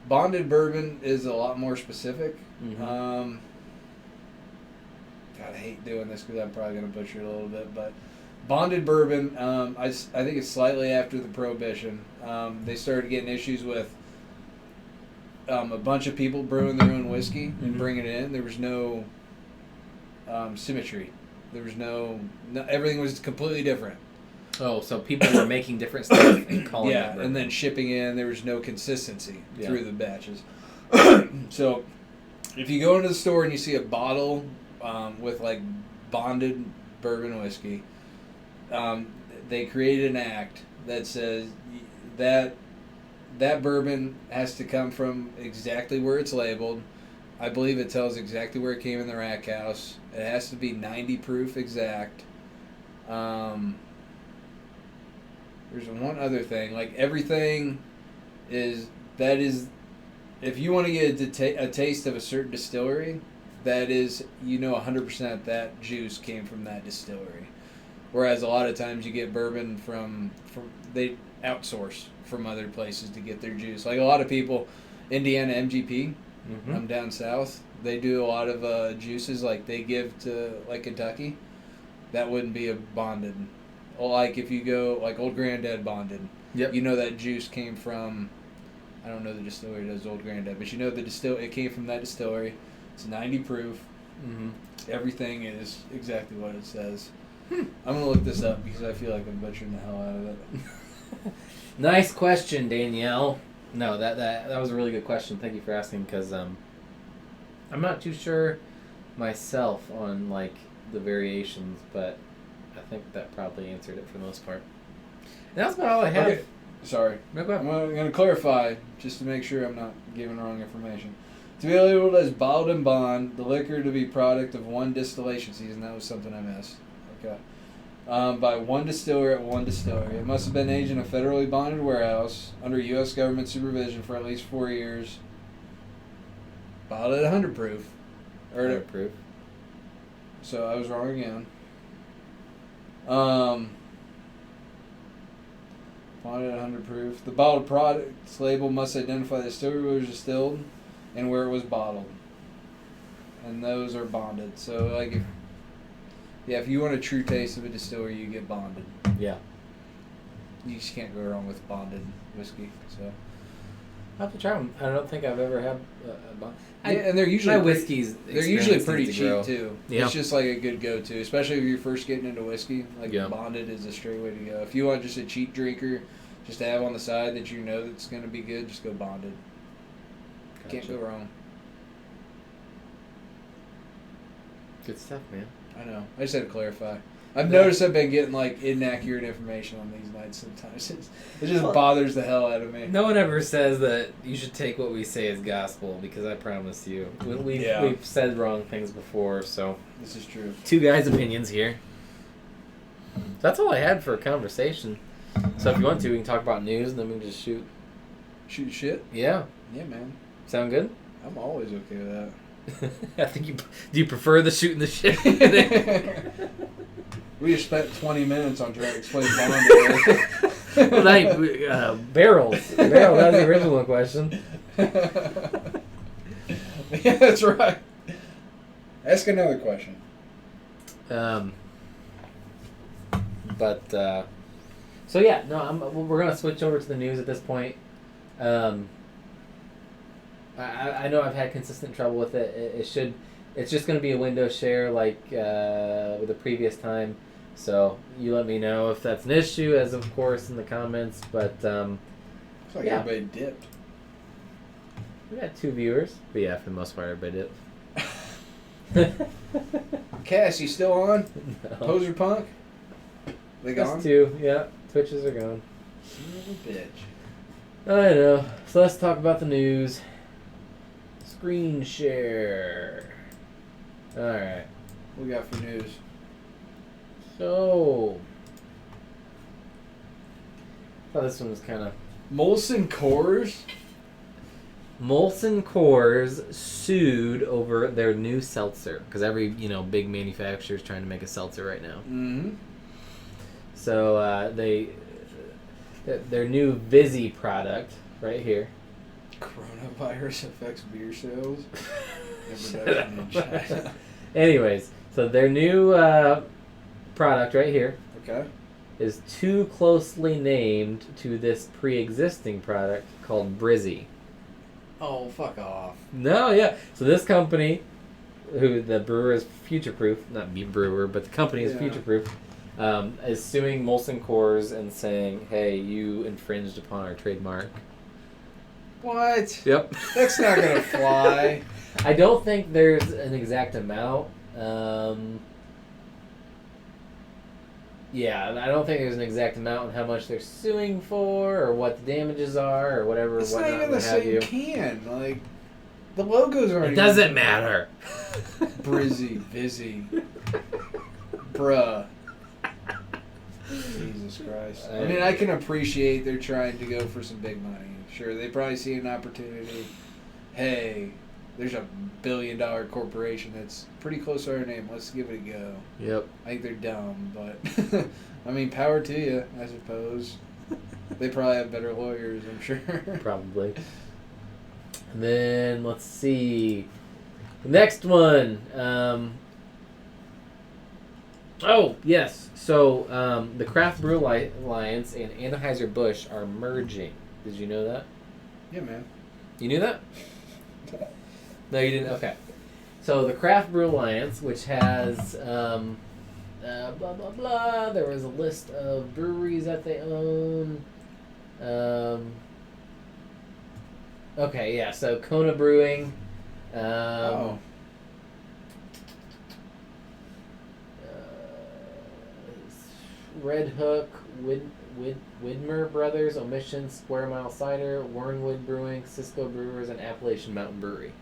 Bonded bourbon is a lot more specific. Mhm. God, I hate doing this because I'm probably going to butcher it a little bit, but bonded bourbon, I think it's slightly after the Prohibition. They started getting issues with a bunch of people brewing their own whiskey and Mhm. bringing it in. There was no symmetry. There was no everything was completely different. Oh, so people were making different stuff and calling it Yeah, bourbon. and then shipping in, there was no consistency Yeah. through the batches. So, if you go into the store and you see a bottle with like bonded bourbon whiskey, they created an act that says that bourbon has to come from exactly where it's labeled. I believe it tells exactly where it came in the rack house. It has to be 90 proof exact. There's one other thing. Like everything is if you want to get a taste of a certain distillery, that is 100% that juice came from that distillery. Whereas a lot of times you get bourbon from they outsource from other places to get their juice. Like a lot of people, Indiana MGP. down south. They do a lot of juices like they give to like Kentucky. That wouldn't be a bonded. Or like if you go like Old Granddad bonded. Yep. You know that juice came from. I don't know the distillery that does Old Granddad, but you know it came from that distillery. It's 90 proof. Mm-hmm. Everything is exactly what it says. I'm gonna look this up because I feel like I'm butchering the hell out of it. Nice question, Danielle. No, that was a really good question. Thank you for asking because I'm not too sure myself on like the variations, but I think that probably answered it for the most part. And that's about all I have. Okay. Sorry. No problem. I'm going to clarify just to make sure I'm not giving wrong information. To be labeled as bottled and bond, the liquor to be product of one distillation season. That was something I missed. Okay. By one distiller at one distillery. It must have been aged in a federally bonded warehouse under U.S. government supervision for at least 4 years. Bottled at 100 proof. 100 proof. So I was wrong again. Bonded at 100 proof. The bottled products label must identify the distillery where it was distilled and where it was bottled. And those are bonded. So like if you want a true taste of a distillery, you get bonded. Yeah. You just can't go wrong with bonded whiskey. So I'll have to try them. I don't think I've ever had a bond. and they're usually they're usually pretty cheap grow. too. Yeah. It's just like a good go-to, especially if you're first getting into whiskey. Like bonded is a straight way to go. If you want just a cheap drinker, just to have on the side that you know that's going to be good, just go bonded. Gotcha. Can't go wrong. Good stuff, man. I know. I just had to clarify. I've noticed I've been getting like inaccurate information on these nights sometimes. It just bothers the hell out of me. No one ever says that you should take what we say as gospel because I promise you, we've said wrong things before. So this is true. Two guys' opinions here. That's all I had for a conversation. So if you want to, we can talk about news and then we can just shoot. Shoot shit? Yeah. Yeah, man. Sound good? I'm always okay with that. I think do you prefer the shooting the shit? We just spent 20 minutes on trying to explain bonding. Well, barrels. Barrel, that was the original question. Yeah, that's right. Ask another question. So yeah, no, we're gonna switch over to the news at this point. I know I've had consistent trouble with it. It's just gonna be a window share like with the previous time. So you let me know if that's an issue, as of course in the comments. But looks like everybody dipped. We got 2 viewers, but yeah, for the most part, everybody dipped. Cass, you still on? No. Poser Punk? They gone? Just 2, yeah. Twitches are gone. Son of a bitch. I know. So let's talk about the news. Screen share. Alright. What we got for news? So. I thought this one was kind of. Molson Coors? Molson Coors sued over their new seltzer. Because every, big manufacturer is trying to make a seltzer right now. Mm-hmm. So their new Vizzy product right here. Coronavirus affects beer sales. Production in China. Anyways, so their new product right here is too closely named to this pre-existing product called Brizzy. Oh, fuck off. No, yeah. So this company, who the brewer is Future Proof, not me brewer, but the company is Future Proof, is suing Molson Coors and saying, hey, you infringed upon our trademark. What? Yep. That's not going to fly. I don't think there's an exact amount. Yeah, I don't think there's an exact amount on how much they're suing for or what the damages are or whatever. It's not even the same can. Like, the logos aren't. It doesn't matter. Brizzy, Vizzy. Bruh. Jesus Christ. I mean, I can appreciate they're trying to go for some big money. Sure, they probably see an opportunity. Hey, there's a $1 billion corporation that's pretty close to our name. Let's give it a go. Yep. I think they're dumb, but I mean, power to you, I suppose. They probably have better lawyers, I'm sure. Probably. And then let's see. The next one. Oh yes. So the Craft Brew Alliance and Anheuser-Busch are merging. Did you know that? Yeah, man. You knew that? No, you didn't. Okay. So the Craft Brew Alliance, which has blah blah blah. There was a list of breweries that they own. Okay, yeah. So Kona Brewing. Red Hook, Widmer Brothers, Omission, Square Mile Cider, Warrenwood Brewing, Cisco Brewers, and Appalachian Mountain Brewery.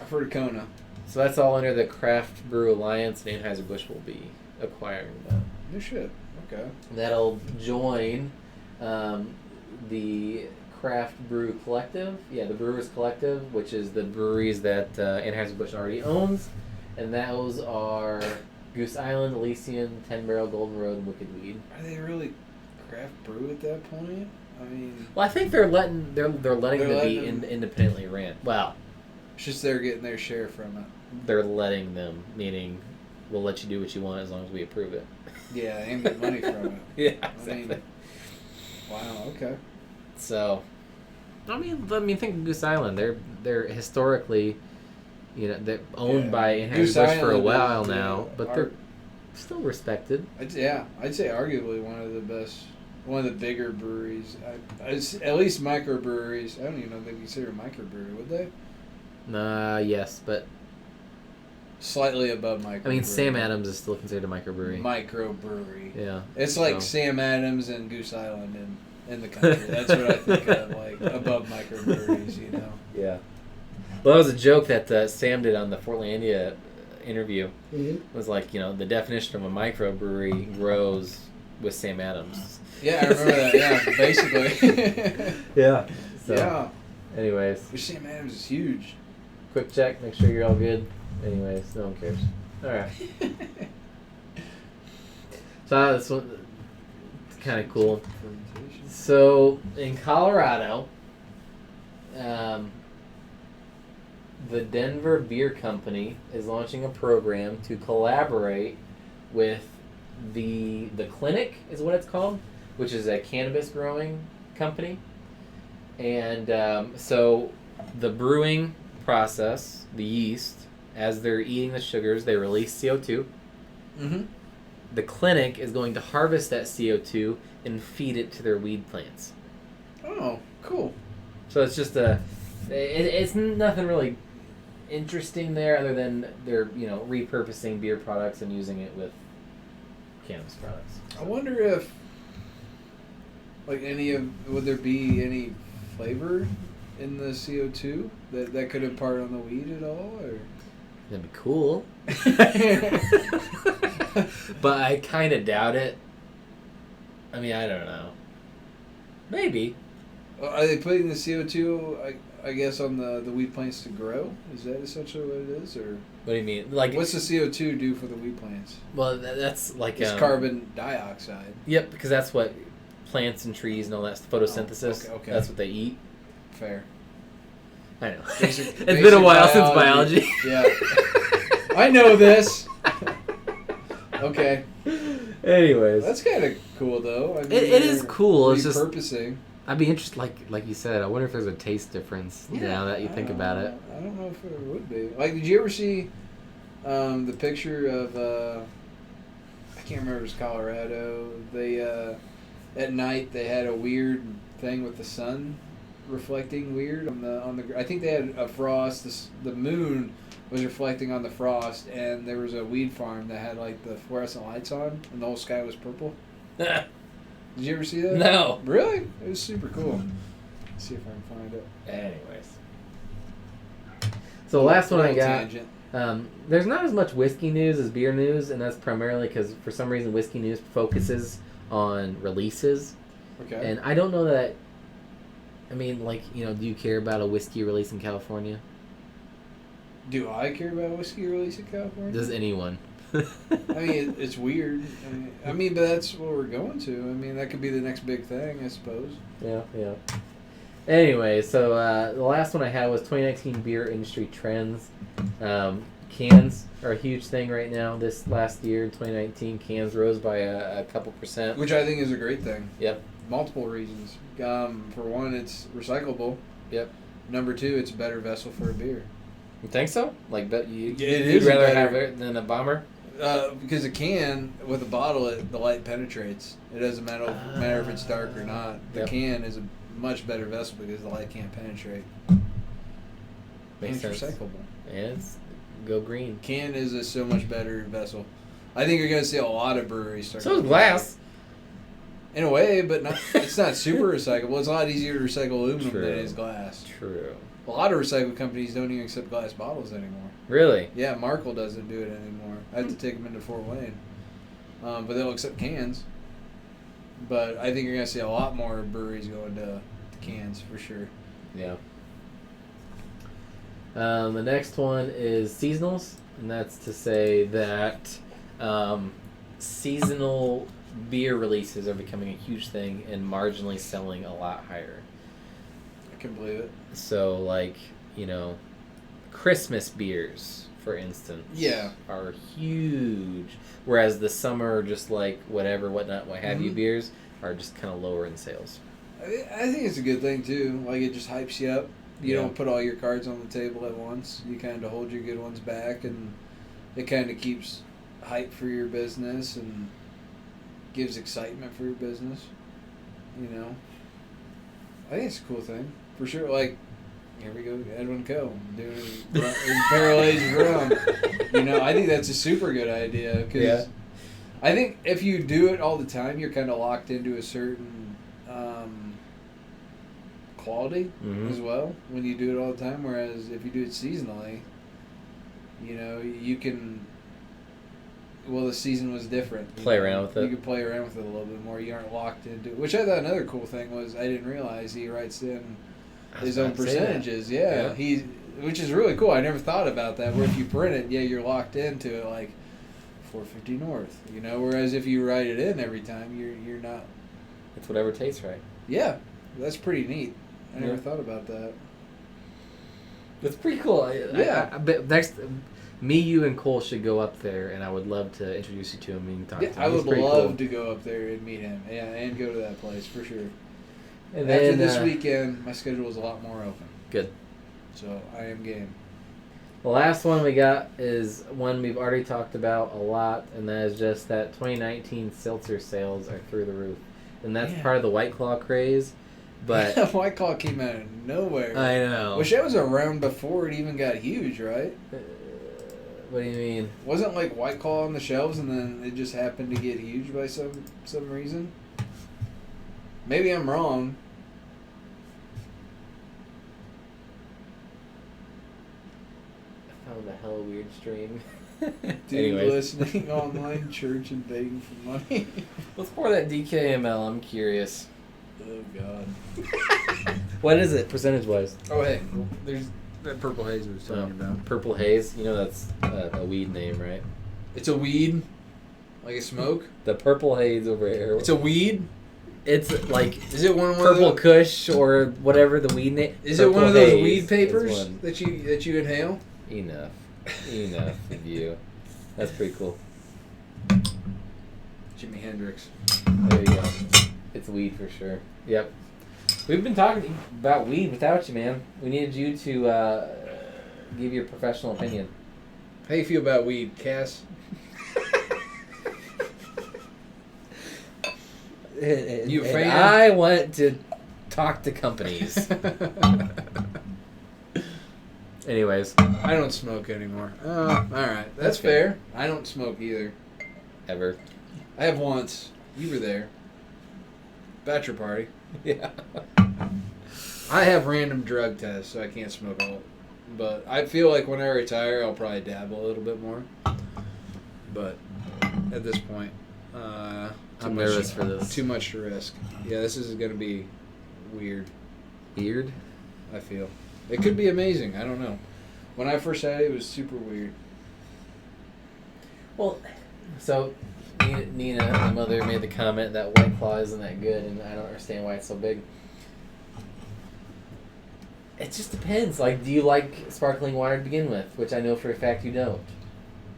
I've heard of Kona. So that's all under the Craft Brew Alliance, and Anheuser-Busch will be acquiring that. No shit. Okay. That'll join the Craft Brew Collective. Yeah, the Brewers Collective, which is the breweries that Anheuser-Busch already owns. And those are Goose Island, Elysian, 10 Barrel, Golden Road, and Wicked Weed. Are they really craft brew at that point? I mean, well, I think they're letting them be independently ran. Well, it's just they're getting their share from it. They're letting them, meaning we'll let you do what you want as long as we approve it. Yeah, and get money from it. Yeah, exactly. Wow. Okay. So, I mean, think of Goose Island. They're historically, they're owned by Anheuser-Busch for a while now, but they're still respected. I'd say arguably one of the best, one of the bigger breweries. At least microbreweries. I don't even know if they consider microbrewery, would they? Yes, but slightly above microbrewery. I mean, Sam Adams is still considered a microbrewery. Microbrewery. Yeah. It's like Sam Adams and Goose Island in the country. That's what I think of, like above microbreweries, Yeah. Well, that was a joke that Sam did on the Fortlandia interview. Mm-hmm. It was like, the definition of a microbrewery grows with Sam Adams. Yeah, I remember that. Yeah, basically. Yeah. So, yeah. Anyways. Which Sam Adams is huge. Quick check, make sure you're all good. Anyways, no one cares. All right. So this one, it's kind of cool. So in Colorado, the Denver Beer Company is launching a program to collaborate with the Clinic, is what it's called, which is a cannabis growing company. And so the brewing process, the yeast, as they're eating the sugars, they release CO2. Mm-hmm. The Clinic is going to harvest that CO2 and feed it to their weed plants. Oh, cool. So it's just it's nothing really interesting there other than they're, repurposing beer products and using it with cannabis products. I wonder if, like, would there be any flavor in the CO2 that could impart on the weed at all, or? That'd be cool. But I kind of doubt it. I mean, I don't know. Maybe. Are they putting the CO2, I guess, on the wheat plants to grow? Is that essentially what it is, or? What do you mean? Like, what's the CO2 do for the wheat plants? Well, that's like it's carbon dioxide. Yep, because that's what plants and trees and all that photosynthesis. Okay. That's what they eat. Fair. I know. Basic Been a while since biology. Yeah. I know this. Okay. Anyways. That's kind of cool, though. I mean, it is cool. It's just repurposing. I'd be interested, like you said. I wonder if there's a taste difference now that you think about it. I don't know if there would be. Like, did you ever see the picture of I can't remember if it was Colorado. They at night they had a weird thing with the sun reflecting weird on the. I think they had a frost. The moon was reflecting on the frost, and there was a weed farm that had like the fluorescent lights on, and the whole sky was purple. Did you ever see that? No. Really? It was super cool. Let's see if I can find it. Anyways. So the last one I got. Tangent. There's not as much whiskey news as beer news, and that's primarily because for some reason whiskey news focuses on releases. Okay. And I don't know that. I mean, like, do you care about a whiskey release in California? Do I care about a whiskey release in California? Does anyone? I mean, it's weird. I mean, but that's what we're going to. I mean, that could be the next big thing, I suppose. Yeah. Anyway, so the last one I had was 2019 beer industry trends. Cans are a huge thing right now. This last year, in 2019, cans rose by a couple percent. Which I think is a great thing. Yep. Multiple reasons. For one, it's recyclable. Yep. Number two, it's a better vessel for a beer. You think so? Like, you'd is rather better. have it than a bomber? Because a can with a bottle, the light penetrates. It doesn't matter if it's dark or not. The Yep. can is a much better vessel because the light can't penetrate. Makes and it's sense. recyclable. Yeah, go green. Can is a so much better vessel. I think you're going to see a lot of breweries start. So is glass. In a way, but not. It's not super recyclable. It's a lot easier to recycle aluminum True. than it is glass. True. A lot of recycling companies don't even accept glass bottles anymore. Really? Yeah, Markle doesn't do it anymore. I have to take them into Fort Wayne. But they'll accept cans. But I think you're going to see a lot more breweries going to cans for sure. Yeah. The next one is seasonals, and that's to say that seasonal beer releases are becoming a huge thing and marginally selling a lot higher. I can believe it. So, like, Christmas beers, for instance, are huge, whereas the summer, just like whatever, whatnot, what have you beers are just kind of lower in sales. I think it's a good thing, too. Like, it just hypes you up. You Yeah. don't put all your cards on the table at once. You kind of hold your good ones back, and it kind of keeps hype for your business and gives excitement for your business. I think it's a cool thing. For sure. Like, here we go, Edwin Coe doing barrel-aged rum. I think that's a super good idea. Because I think if you do it all the time, you're kind of locked into a certain quality as well when you do it all the time. Whereas if you do it seasonally, you can. Well, the season was different. Play around with it. You can play around with it a little bit more. You aren't locked into it. Which I thought another cool thing was I didn't realize he writes in his own percentages. Yeah. Which is really cool. I never thought about that. Where if you print it, you're locked into it like 450 North. Whereas if you write it in every time, you're not. It's whatever tastes right. Yeah, that's pretty neat. I never thought about that. That's pretty cool. But next, me, you, and Cole should go up there, and I would love to introduce you to him and talk to him. I would He's pretty love cool. to go up there and meet him. Yeah, and go to that place for sure. And After then, this weekend, my schedule is a lot more open. Good. So I am game. The last one we got is one we've already talked about a lot, and that is just that 2019 seltzer sales are through the roof. And that's part of the White Claw craze. But White Claw came out of nowhere. I know. Which that was around before it even got huge, right? What do you mean? Wasn't like White Claw on the shelves and then it just happened to get huge by some reason? Maybe I'm wrong. I found a hella weird stream. Dude listening online church and begging for money. Let's pour that DKML. I'm curious. Oh, God. What is it, percentage-wise? Oh, hey. There's that Purple Haze we was talking about. Purple Haze? That's a weed name, right? It's a weed? Like a smoke? The Purple Haze over here. It's a weed? It's like... Is it one of Purple those? Kush or whatever the weed name... Is Purple it one of those Haze weed papers is one. that you inhale? Enough of you. That's pretty cool. Jimi Hendrix. There you go. It's weed for sure. Yep. We've been talking about weed without you, man. We needed you to give your professional opinion. How you feel about weed, Cass? You a fan? I want to talk to companies. Anyways. I don't smoke anymore. Alright. That's fair. I don't smoke either. Ever. I have once. You were there. Bachelor party. Yeah. I have random drug tests, so I can't smoke all. But I feel like when I retire, I'll probably dabble a little bit more. But at this point, I'm nervous for this. Too much to risk. Yeah, this is going to be weird. Weird? I feel. It could be amazing. I don't know. When I first had it, it was super weird. Well, so Nina, my mother, made the comment that White Claw isn't that good, and I don't understand why it's so big. It just depends. Like, do you like sparkling water to begin with? Which I know for a fact you don't.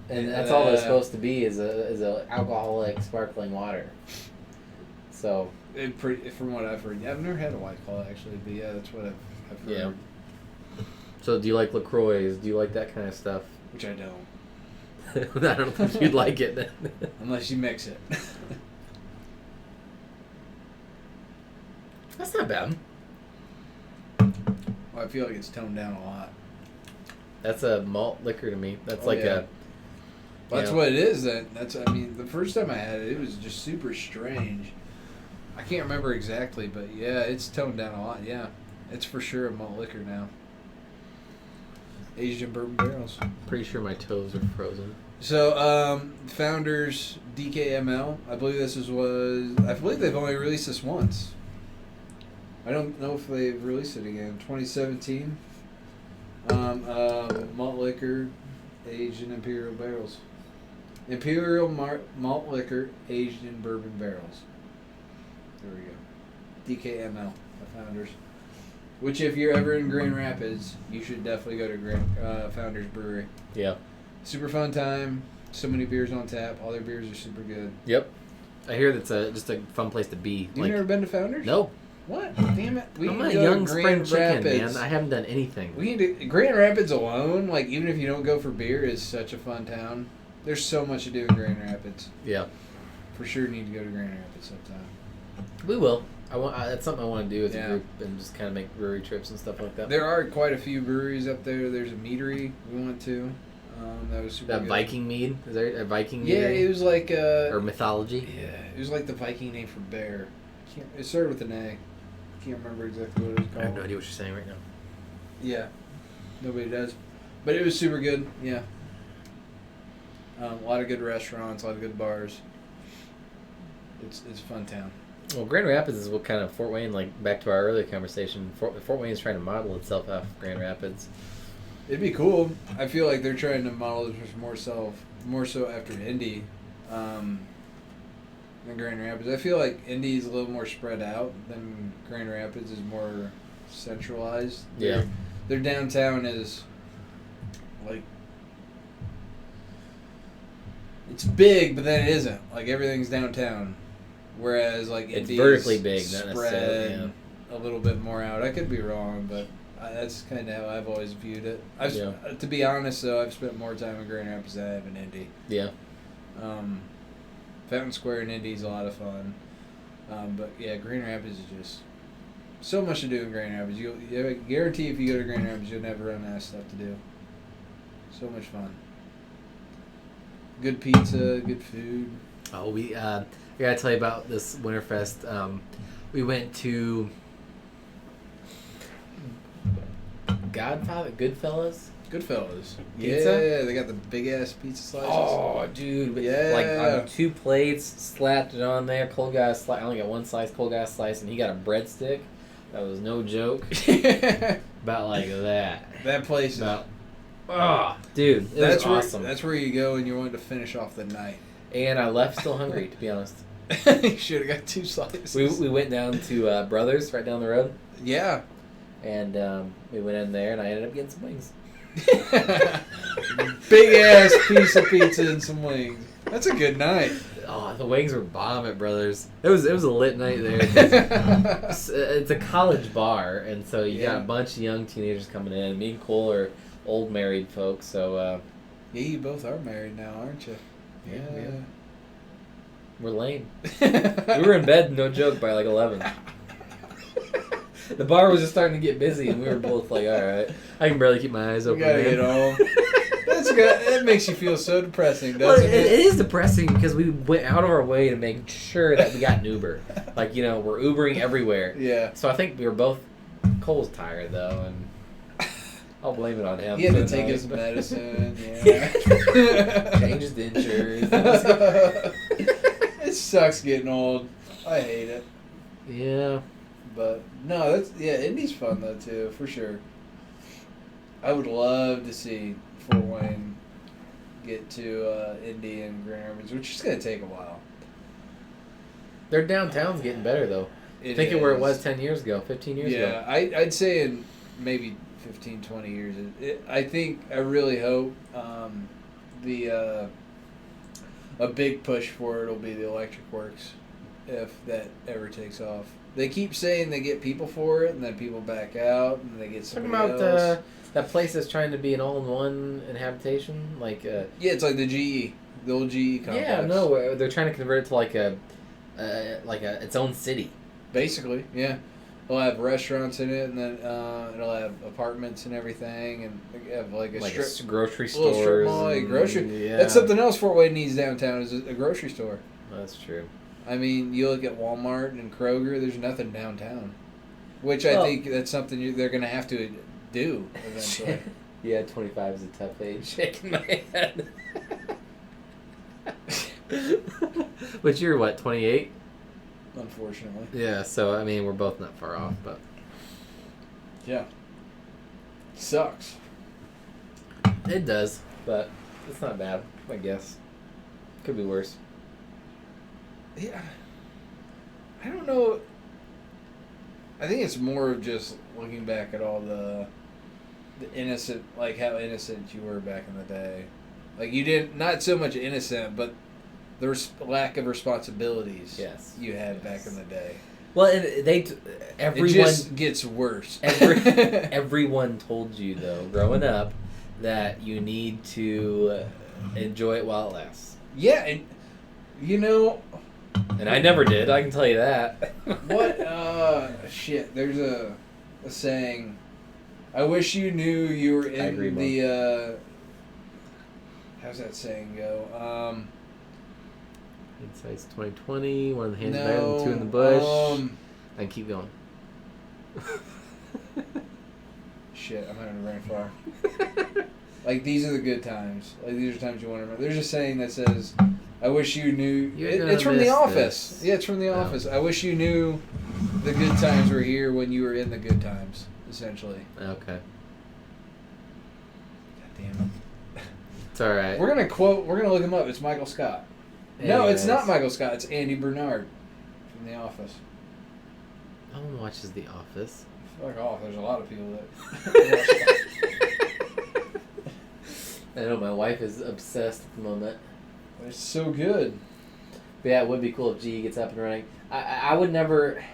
And that's all it's supposed to be is a alcoholic sparkling water. So. From what I've heard, I've never had a White Claw actually, but yeah, that's what I've heard. Yeah. So do you like LaCroix? Do you like that kind of stuff? Which I don't. I don't think you'd like it then. Unless you mix it. That's not bad. Well, I feel like it's toned down a lot. That's a malt liquor to me. That's Well, that's what it is then. The first time I had it, it was just super strange. I can't remember exactly, but yeah, it's toned down a lot, yeah. It's for sure a malt liquor now. Aged in bourbon barrels. Pretty sure my toes are frozen. So, Founders DKML, I believe I believe they've only released this once. I don't know if they've released it again. 2017. Malt liquor aged in imperial barrels. Imperial malt liquor aged in bourbon barrels. There we go. DKML, the Founders. Which, if you're ever in Grand Rapids, you should definitely go to Founders Brewery. Yeah. Super fun time. So many beers on tap. All their beers are super good. Yep. I hear that's just a fun place to be. You've never been to Founders? No. What? Damn it. I'm a young spring chicken, man. I haven't done anything. Grand Rapids alone, like, even if you don't go for beer, is such a fun town. There's so much to do in Grand Rapids. Yeah. For sure need to go to Grand Rapids sometime. We will. That's something I want to do as a group and just kind of make brewery trips and stuff like that. There are quite a few breweries up there. There's a meadery we went to. That was super good. Viking mead? Is there a Viking mead? Yeah, it was like... or mythology? Yeah, it was like the Viking name for bear. It started with an A. Can't remember exactly what it was called. I have no idea what you're saying right now. Yeah. Nobody does. But it was super good, yeah. A lot of good restaurants, a lot of good bars. It's a fun town. Well, Grand Rapids is what kind of Fort Wayne, like, back to our earlier conversation, Fort Wayne is trying to model itself off Grand Rapids. It'd be cool. I feel like they're trying to model this more so after Indy than Grand Rapids. I feel like Indy is a little more spread out than Grand Rapids is more centralized. Yeah. Their downtown is, like, it's big, but then it isn't. Like, everything's downtown. Whereas, like, it's Indy's vertically big, not necessarily. Yeah. A little bit more out. I could be wrong, but that's kind of how I've always viewed it. To be honest, though, I've spent more time in Grand Rapids than I have in Indy. Yeah. Fountain Square in Indy is a lot of fun. But, yeah, Grand Rapids is just so much to do in Grand Rapids. I guarantee if you go to Grand Rapids, you'll never run out of stuff to do. So much fun. Good pizza, good food. Oh, I gotta tell you about this Winterfest. We went to Goodfellas. Pizza? Yeah, they got the big ass pizza slices. Oh, dude! Yeah, like on 2 plates, slapped it on there. Cole got a slice. I only got one slice. Cole got a slice, and he got a breadstick. That was no joke. About like that. That place is. Dude, it was awesome. That's where you go and you want to finish off the night. And I left still hungry, to be honest. You should have got 2 slices. We went down to Brothers right down the road. Yeah. And we went in there, and I ended up getting some wings. Big ass piece of pizza and some wings. That's a good night. Oh, the wings were bomb at Brothers. It was a lit night there. It's a college bar, and so you got a bunch of young teenagers coming in. Me and Cole are old married folks, so. Yeah, you both are married now, aren't you? Yeah. We're lame. We were in bed, no joke, by like 11. The bar was just starting to get busy, and we were both like, all right, I can barely keep my eyes open. We gotta get home. That's good. That makes you feel so depressing, doesn't it? It is depressing because we went out of our way to make sure that we got an Uber. Like, we're Ubering everywhere. Yeah. So I think we were both. Cole's tired, though, and I'll blame it on him. He had to take his medicine, yeah. Change his dentures. It sucks getting old. I hate it. Yeah. But, no, Indy's fun, though, too, for sure. I would love to see Fort Wayne get to Indy and Grand Rapids, which is going to take a while. Their downtown's getting better, though. Think of where it was 10 years ago, 15 years ago. Yeah, I'd say maybe 15, 20 years. I really hope a big push for it will be the electric works, if that ever takes off. They keep saying they get people for it, and then people back out, and they get Talking somebody about else. that place that's trying to be an all-in-one habitation, like Yeah, it's like the GE, the old GE complex. yeah, no, they're trying to convert it to like a its own city. Basically, yeah. It'll have restaurants in it, and then it'll have apartments and everything, and have like a grocery little strip stores. mall, like grocery. Yeah. That's something else Fort Wayne needs downtown is a grocery store. That's true. I mean, you look at Walmart and Kroger. There's nothing downtown, which I think that's something they're going to have to do eventually. Yeah, 25 is a tough age. Shaking my head. But you're what, 28? Unfortunately. Yeah, so I mean we're both not far off, but yeah, sucks. It does, but it's not bad, I guess. Could be worse. Yeah, I don't know. I think it's more of just looking back at all the innocent, like how innocent you were back in the day. Like you didn't, not so much innocent, but the lack of responsibilities you had back in the day. Well, and everyone... It just gets worse. Everyone told you, though, growing up, that you need to enjoy it while it lasts. Yeah, and you know... And I never did, I can tell you that. What? Shit, there's a saying... I wish you knew you were in the... how's that saying go? Insight's 2020, one of the hands better than two in the bush. And keep going. Shit, I'm having a brain fire. Like, these are the good times. Like, these are times you want to remember. There's a saying that says, I wish you knew... It's from The Office. This. Yeah, it's from The Office. I wish you knew the good times were here when you were in the good times, essentially. Okay. God damn it. It's alright. We're going to look him up. It's Michael Scott. Anyways. No, it's not Michael Scott. It's Andy Bernard from The Office. No one watches The Office. Fuck off. There's a lot of people that... I know, my wife is obsessed at the moment. It's so good. But yeah, it would be cool if GE gets up and running. I would never...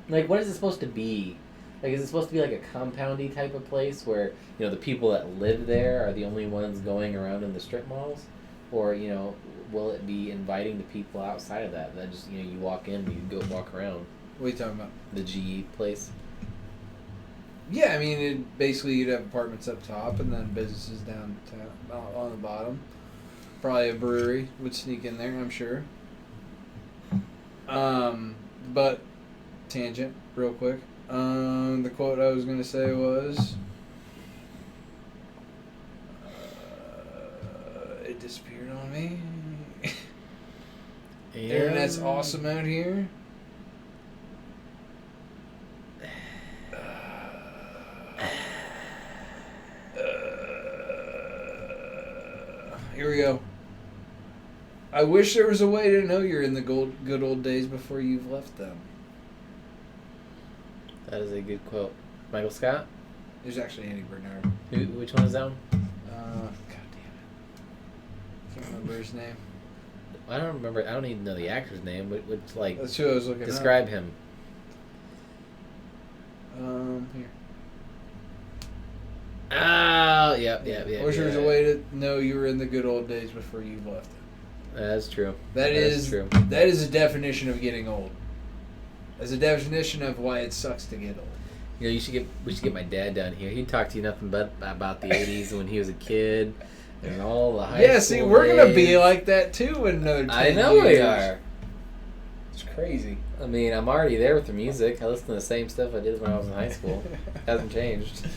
Like, what is it supposed to be? Like, is it supposed to be like a compoundy type of place where, you know, the people that live there are the only ones going around in the strip malls? Or, you know, will it be inviting the people outside of that? That just, you know, you walk in and you go walk around. What are you talking about? The GE place? Yeah, I mean, basically you'd have apartments up top and then businesses downtown on the bottom. Probably a brewery would sneak in there, I'm sure. But tangent, real quick. The quote I was going to say was, it disappeared on me. Internet's awesome out here. Here we go. I wish there was a way to know you're in the good old days before you've left them. That is a good quote. Michael Scott? There's actually Andy Bernard. Which one is that one? God damn it. Can't remember his name. I don't remember. I don't even know the actor's name. But like, that's who I was looking at. Describe him. Here. Oh, yep. I wish there was a way to know you were in the good old days before you left them. That's true. That is true. That is a definition of getting old. As a definition of why it sucks to get old. You know, we should get my dad down here. He'd talk to you nothing but about the 80s when he was a kid and all the high school see, we're days. going to be like that too in another 10 I know years. we are. It's crazy. I mean, I'm already there with the music. I listen to the same stuff I did when I was in high school. Hasn't changed.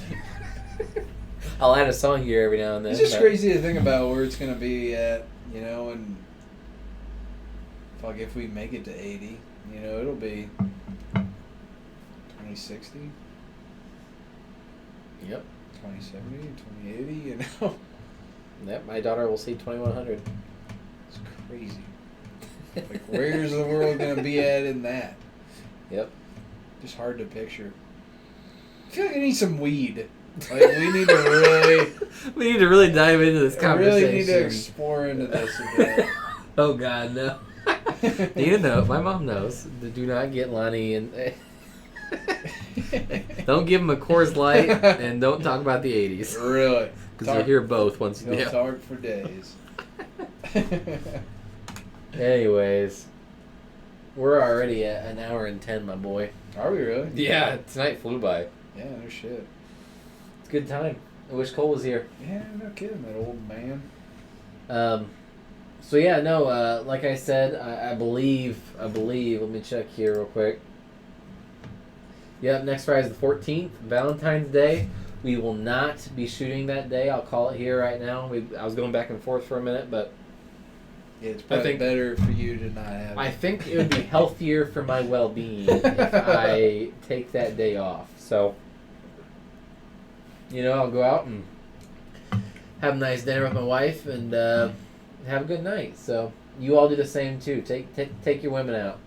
I'll add a song here every now and then. It's just crazy to think about where it's going to be at, you know, and fuck, if we make it to 80, you know, it'll be 2060. Yep. 2070, 2080, you know. Yep, my daughter will see 2100. It's crazy. Like, where's the world going to be at in that? Yep. Just hard to picture. I feel like I need some weed. Like, we need to really... We need to really dive into this I conversation. really need to explore into this a bit. Oh, God, no. You know, my mom knows. Do not get Lonnie and... Don't give him a Coors Light, and don't talk about the 80s. Really? Because you'll hear both once you He'll talk for days. Anyways, we're already at an hour and 10, my boy. Are we really? Yeah, tonight flew by. Yeah, no shit. It's a good time. I wish Cole was here. Yeah, no kidding, that old man. So yeah, no, like I said, I believe, let me check here real quick. Yep, next Friday is the 14th, Valentine's Day. We will not be shooting that day. I'll call it here right now. I was going back and forth for a minute, but yeah, it's probably better for you to not have I think it would be healthier for my well-being if I take that day off. So, you know, I'll go out and have a nice dinner with my wife and have a good night. So, you all do the same too. Take your women out.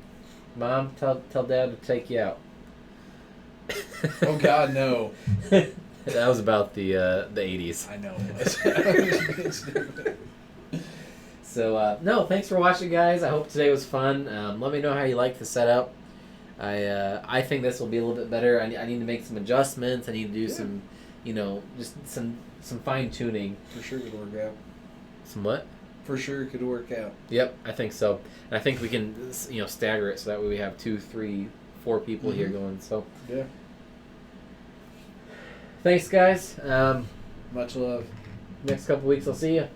Mom, tell Dad to take you out. Oh God, no. That was about the 80s. I know it was. So, no, thanks for watching, guys. I hope today was fun. Let me know how you like the setup. I think this will be a little bit better. I need to make some adjustments. I need to do some, you know, just some fine tuning. For sure it could work out. Some what? For sure it could work out. Yep, I think so. And I think we can, you know, stagger it so that way we have 2, 3, 4 people here going. So yeah. Thanks, guys. Much love. Next couple weeks, I'll see you.